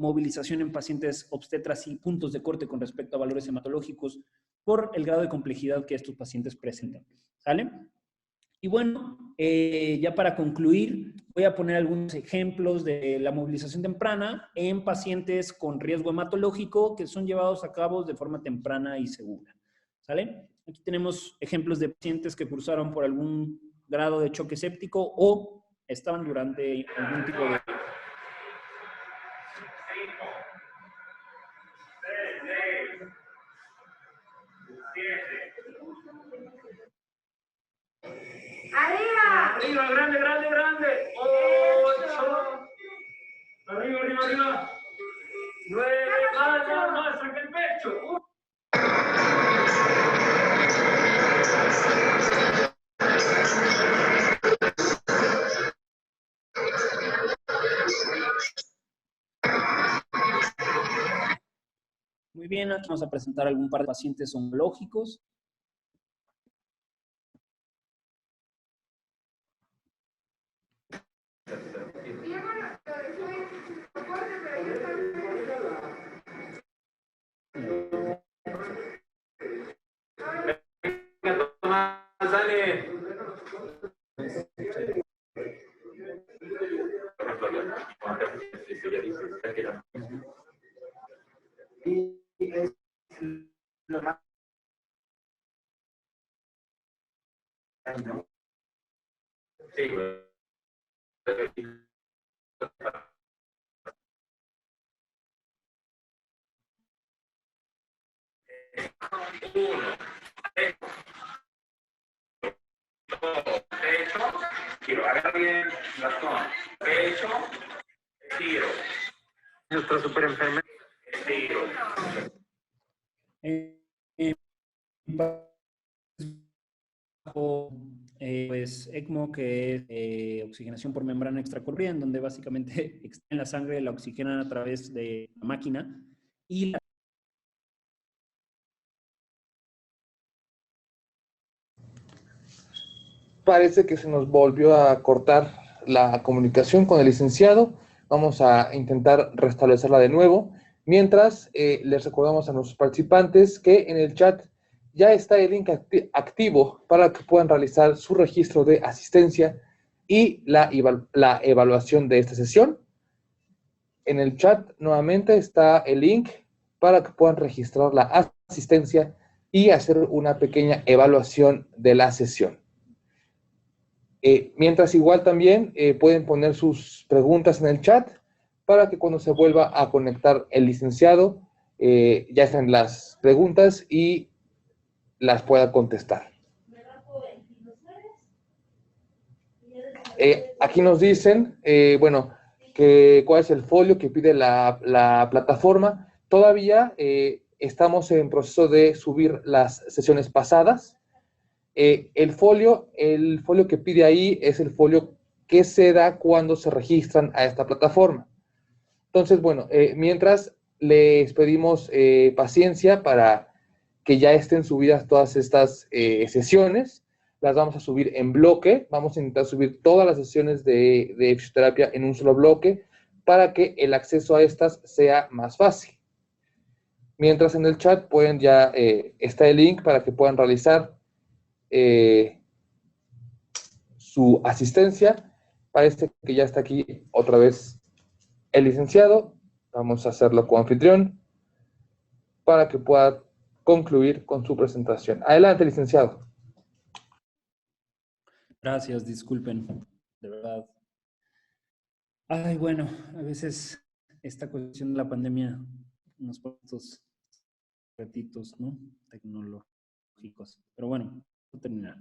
movilización en pacientes obstetras y puntos de corte con respecto a valores hematológicos por el grado de complejidad que estos pacientes presentan. ¿Sale? Y bueno, ya para concluir, voy a poner algunos ejemplos de la movilización temprana en pacientes con riesgo hematológico que son llevados a cabo de forma temprana y segura. ¿Sale? Aquí tenemos ejemplos de pacientes que cursaron por algún grado de choque séptico o estaban durante algún tipo de... ¡Arriba! ¡Arriba, grande, grande, grande! 8. ¡Arriba, arriba, arriba! 9. ¡Más, saca el pecho! Muy bien, aquí vamos a presentar algún par de pacientes oncológicos. Dale. Y es lo más. Sí. Pecho, giro, haga bien bastón. Pecho, giro. Nuestra super enfermera. Giro. Pues ECMO, que es oxigenación por membrana extracorpórea, en donde básicamente extraen la sangre, la oxigenan a través de la máquina y la... Parece que se nos volvió a cortar la comunicación con el licenciado. Vamos a intentar restablecerla de nuevo. Mientras, les recordamos a nuestros participantes que en el chat ya está el link activo para que puedan realizar su registro de asistencia y la evaluación de esta sesión. En el chat nuevamente está el link para que puedan registrar la asistencia y hacer una pequeña evaluación de la sesión. Mientras igual también pueden poner sus preguntas en el chat para que cuando se vuelva a conectar el licenciado ya estén las preguntas y las pueda contestar. Aquí nos dicen, bueno, que cuál es el folio que pide la plataforma. Todavía estamos en proceso de subir las sesiones pasadas. El folio que pide ahí es el folio que se da cuando se registran a esta plataforma. Entonces, bueno, mientras les pedimos paciencia para que ya estén subidas todas estas sesiones, las vamos a subir en bloque, vamos a intentar subir todas las sesiones de fisioterapia en un solo bloque para que el acceso a estas sea más fácil. Mientras en el chat pueden ya, está el link para que puedan realizar su asistencia. Parece que ya está aquí otra vez el licenciado. Vamos a hacerlo como anfitrión para que pueda concluir con su presentación. Adelante, licenciado. Gracias, disculpen, de verdad. Ay, bueno, a veces esta cuestión de la pandemia nos pone estos retitos, ¿no? Tecnológicos. Pero bueno, vamos a terminar.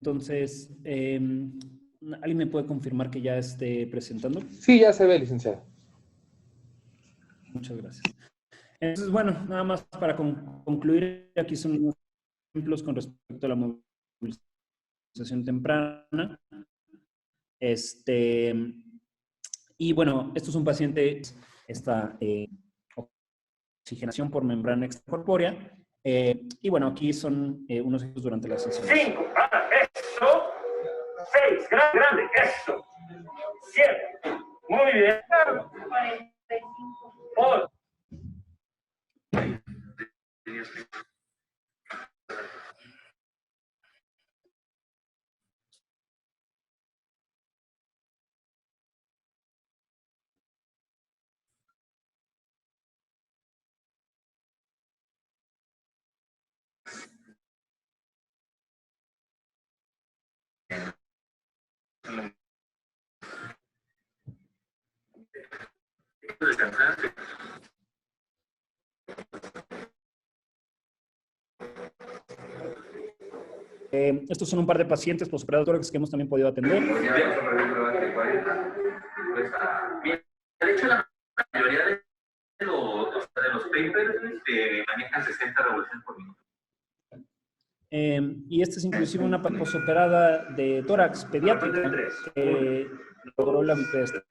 Entonces, ¿alguien me puede confirmar que ya esté presentando? Sí, ya se ve, licenciado. Muchas gracias. Entonces, bueno, nada más para concluir, aquí son unos ejemplos con respecto a la movilización temprana. Y bueno, esto es un paciente, esta oxigenación por membrana extracorpórea. Y bueno, aquí son unos ejemplos durante la sesión. 5, eso. 6, grande, eso. 7, muy bien. 8. Estos son un par de pacientes postoperatorios que hemos también podido atender. De hecho, la mayoría de los papers manejan 60 revoluciones por minuto. Y esta es inclusive una postoperada de tórax pediátrica que logró la bipestia.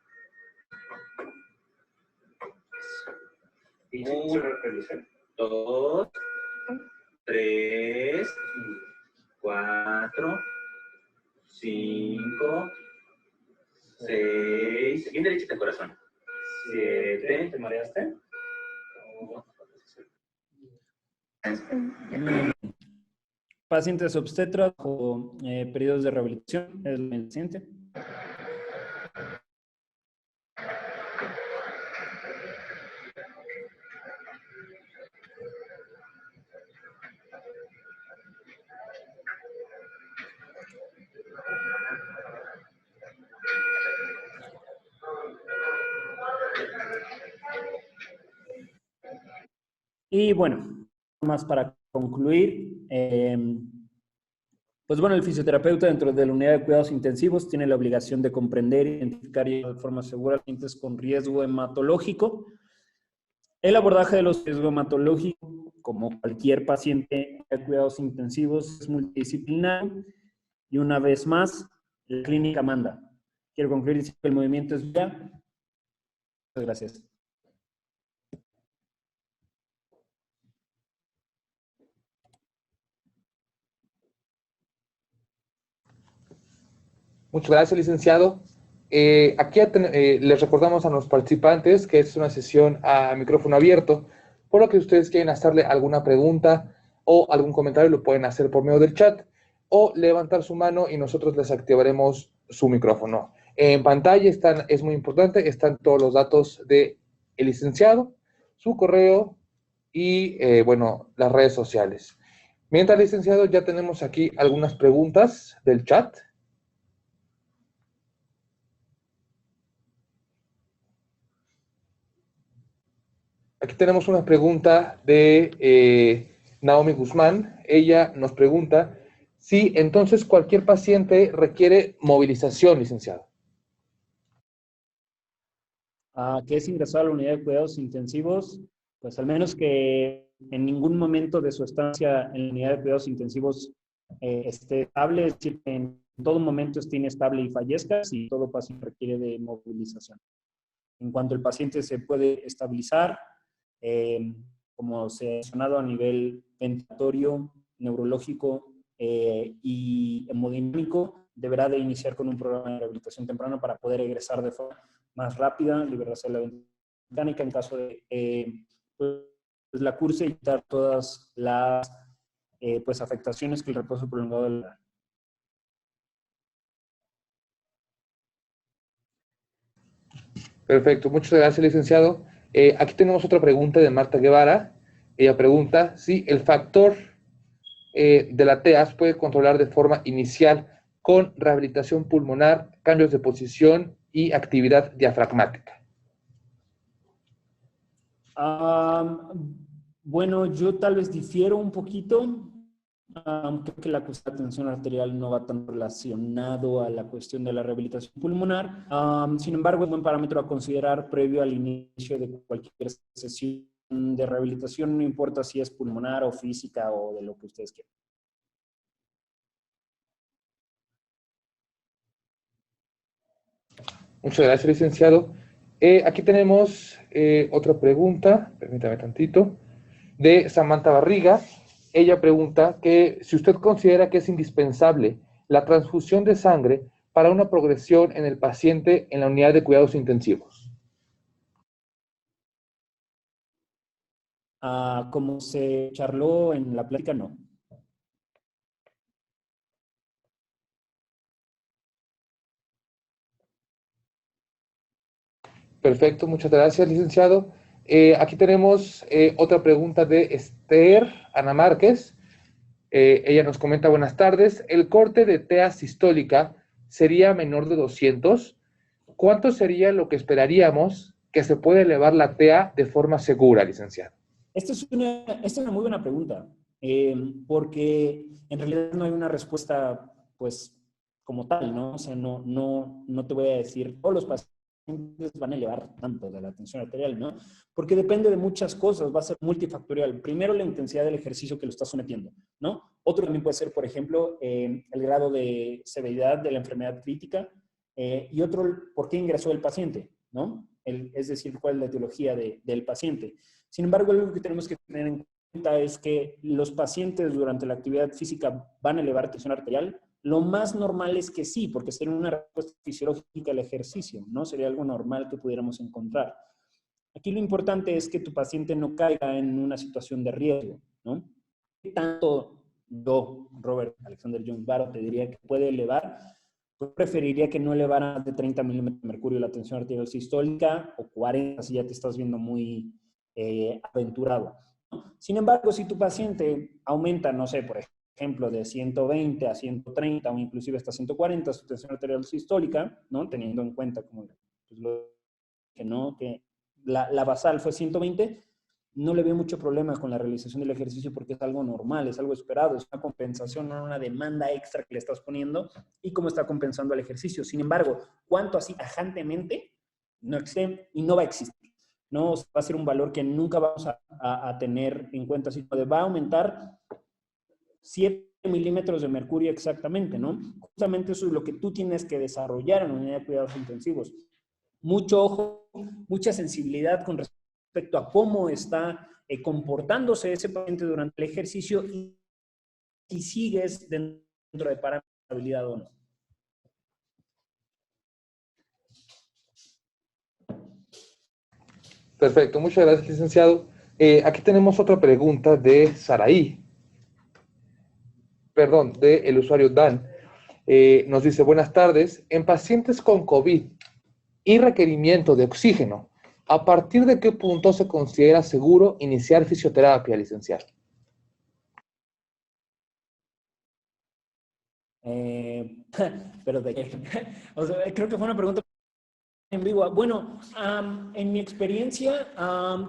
1, 2, 3, 4, 5, 6. Bien derechita el corazón. 7. ¿Te mareaste? Pacientes obstetras o periodos de rehabilitación, es el paciente. Y bueno, más para concluir, pues bueno, el fisioterapeuta dentro de la unidad de cuidados intensivos tiene la obligación de comprender, identificar y de forma segura pacientes con riesgo hematológico. El abordaje de los riesgos hematológicos, como cualquier paciente de cuidados intensivos, es multidisciplinario y una vez más, la clínica manda. Quiero concluir diciendo que el movimiento es ya. Muchas gracias. Muchas gracias, licenciado. Aquí les recordamos a los participantes que es una sesión a micrófono abierto, por lo que ustedes quieren hacerle alguna pregunta o algún comentario, lo pueden hacer por medio del chat o levantar su mano y nosotros les activaremos su micrófono. En pantalla es muy importante, están todos los datos del licenciado, su correo y, bueno, las redes sociales. Mientras, licenciado, ya tenemos aquí algunas preguntas del chat. Aquí tenemos una pregunta de Naomi Guzmán. Ella nos pregunta si entonces cualquier paciente requiere movilización, licenciado. Que es ingresado a la unidad de cuidados intensivos, pues al menos que en ningún momento de su estancia en la unidad de cuidados intensivos esté estable, es decir, que en todo momento esté inestable y fallezca, si todo paciente requiere de movilización. En cuanto el paciente se puede estabilizar, como se ha mencionado a nivel ventilatorio, neurológico y hemodinámico, deberá de iniciar con un programa de rehabilitación temprana para poder egresar de forma más rápida, liberarse de la ventana mecánica en caso de pues la cursa y quitar todas las pues afectaciones que el reposo prolongado de la... Perfecto, muchas gracias, licenciado. Aquí tenemos otra pregunta de Marta Guevara. Ella pregunta si el factor de la TEAS puede controlar de forma inicial con rehabilitación pulmonar, cambios de posición y actividad diafragmática. Bueno, yo tal vez difiero un poquito. Creo que la cuestión de la tensión arterial no va tan relacionado a la cuestión de la rehabilitación pulmonar. Sin embargo, es un buen parámetro a considerar previo al inicio de cualquier sesión de rehabilitación, no importa si es pulmonar o física o de lo que ustedes quieran. Muchas gracias, licenciado. Aquí tenemos otra pregunta, permítame tantito, de Samantha Barriga. Ella pregunta que si usted considera que es indispensable la transfusión de sangre para una progresión en el paciente en la unidad de cuidados intensivos. Como se charló en la plática, no. Perfecto, muchas gracias, licenciado. Aquí tenemos otra pregunta de Esther Ana Márquez. Ella nos comenta, buenas tardes, el corte de TEA sistólica sería menor de 200. ¿Cuánto sería lo que esperaríamos que se puede elevar la TEA de forma segura, licenciado? Esta es una muy buena pregunta, porque en realidad no hay una respuesta, pues, como tal, ¿no? O sea, no te voy a decir, todos los pacientes van a elevar tanto de la tensión arterial, ¿no? Porque depende de muchas cosas, va a ser multifactorial. Primero, la intensidad del ejercicio que lo está sometiendo, ¿no? Otro también puede ser, por ejemplo, el grado de severidad de la enfermedad crítica y otro, por qué ingresó el paciente, ¿no? Es decir, cuál es la etiología del paciente. Sin embargo, algo que tenemos que tener en cuenta es que los pacientes durante la actividad física van a elevar tensión arterial. Lo más normal es que sí, porque sería una respuesta fisiológica al ejercicio, ¿no? Sería algo normal que pudiéramos encontrar. Aquí lo importante es que tu paciente no caiga en una situación de riesgo, ¿no? ¿Qué tanto yo, Robert Alexander Jones Barro, te diría que puede elevar. Yo preferiría que no elevara más de 30 milímetros de mercurio la tensión arterial sistólica, o 40 si ya te estás viendo muy aventurado. Sin embargo, si tu paciente aumenta, no sé, por ejemplo, de 120 a 130 o inclusive hasta 140 su tensión arterial sistólica, ¿no? Teniendo en cuenta como pues, que la basal fue 120, no le veo mucho problema con la realización del ejercicio porque es algo normal, es algo esperado, es una compensación, no una demanda extra que le estás poniendo y cómo está compensando el ejercicio. Sin embargo, cuánto así tajantemente no existe y no va a existir. No va a ser un valor que nunca vamos a tener en cuenta, sino de va a aumentar 7 milímetros de mercurio exactamente, ¿no? Justamente eso es lo que tú tienes que desarrollar en la unidad de cuidados intensivos. Mucho ojo, mucha sensibilidad con respecto a cómo está comportándose ese paciente durante el ejercicio y si sigues dentro de parabilidad o no. Perfecto, muchas gracias, licenciado. Aquí tenemos otra pregunta de Saraí. Perdón, del usuario Dan. Nos dice, buenas tardes. En pacientes con COVID y requerimiento de oxígeno, ¿a partir de qué punto se considera seguro iniciar fisioterapia, licenciado? Pero de qué. O sea, creo que fue una pregunta en vivo. Bueno, en mi experiencia,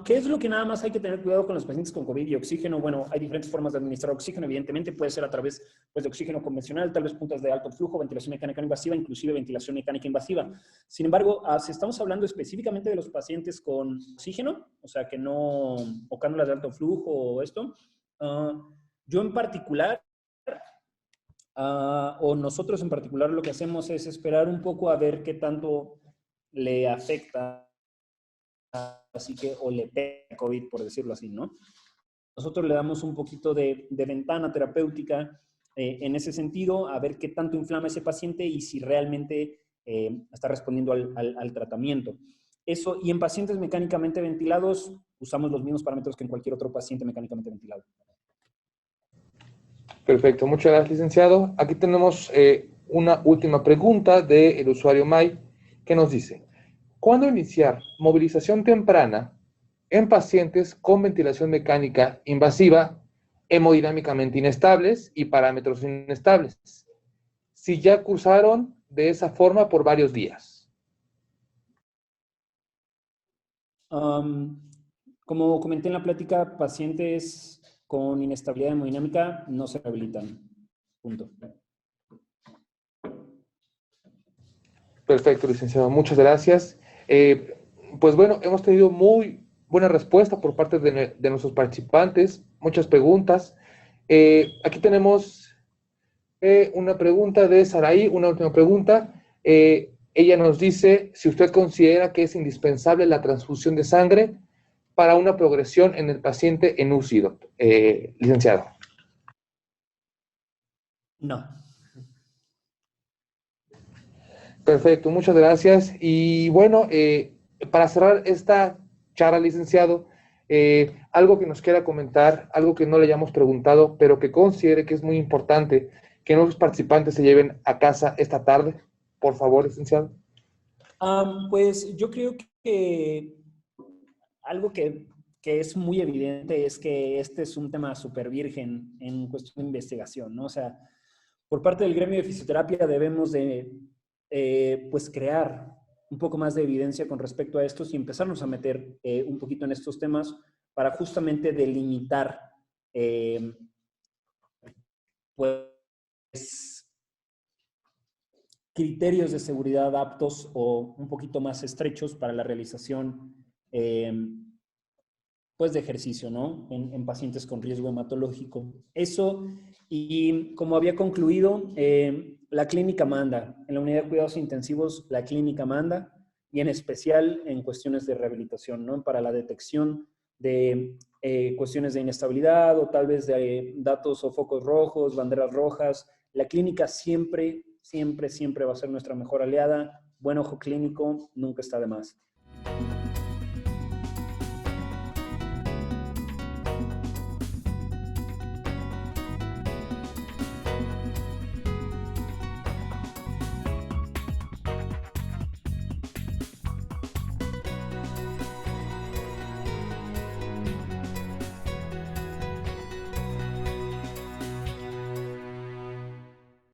¿qué es lo que nada más hay que tener cuidado con los pacientes con COVID y oxígeno? Bueno, hay diferentes formas de administrar oxígeno, evidentemente puede ser a través pues, de oxígeno convencional, tal vez puntas de alto flujo, ventilación mecánica invasiva, inclusive ventilación mecánica invasiva. Sin embargo, si estamos hablando específicamente de los pacientes con oxígeno, o sea, que no, o cánulas de alto flujo o esto, yo en particular, o nosotros en particular lo que hacemos es esperar un poco a ver qué tanto le afecta, así que, o le pega COVID, por decirlo así, ¿no? Nosotros le damos un poquito de ventana terapéutica en ese sentido, a ver qué tanto inflama ese paciente y si realmente está respondiendo al tratamiento. Eso, y en pacientes mecánicamente ventilados, usamos los mismos parámetros que en cualquier otro paciente mecánicamente ventilado. Perfecto, muchas gracias, licenciado. Aquí tenemos una última pregunta del usuario May, que nos dice, ¿cuándo iniciar movilización temprana en pacientes con ventilación mecánica invasiva, hemodinámicamente inestables y parámetros inestables, si ya cursaron de esa forma por varios días? Como comenté en la plática, pacientes con inestabilidad hemodinámica no se rehabilitan. Punto. Perfecto, licenciado. Muchas gracias. Pues bueno, hemos tenido muy buena respuesta por parte de nuestros participantes, muchas preguntas. Aquí tenemos una pregunta de Saraí, una última pregunta. Ella nos dice si usted considera que es indispensable la transfusión de sangre para una progresión en el paciente en UCI, licenciado. No. Perfecto, muchas gracias. Y bueno, para cerrar esta charla, licenciado, algo que nos quiera comentar, algo que no le hayamos preguntado, pero que considere que es muy importante que nuestros participantes se lleven a casa esta tarde, por favor, licenciado. Pues yo creo que algo que es muy evidente es que este es un tema súper virgen en cuestión de investigación, ¿no? O sea, por parte del gremio de fisioterapia debemos de pues crear un poco más de evidencia con respecto a estos y empezarnos a meter un poquito en estos temas para justamente delimitar pues criterios de seguridad aptos o un poquito más estrechos para la realización pues de ejercicio, ¿no? En pacientes con riesgo hematológico. Eso, y como había concluido, la clínica manda. En la unidad de cuidados intensivos, la clínica manda, y en especial en cuestiones de rehabilitación, ¿no? Para la detección de cuestiones de inestabilidad o tal vez de datos o focos rojos, banderas rojas. La clínica siempre va a ser nuestra mejor aliada. Buen ojo clínico nunca está de más.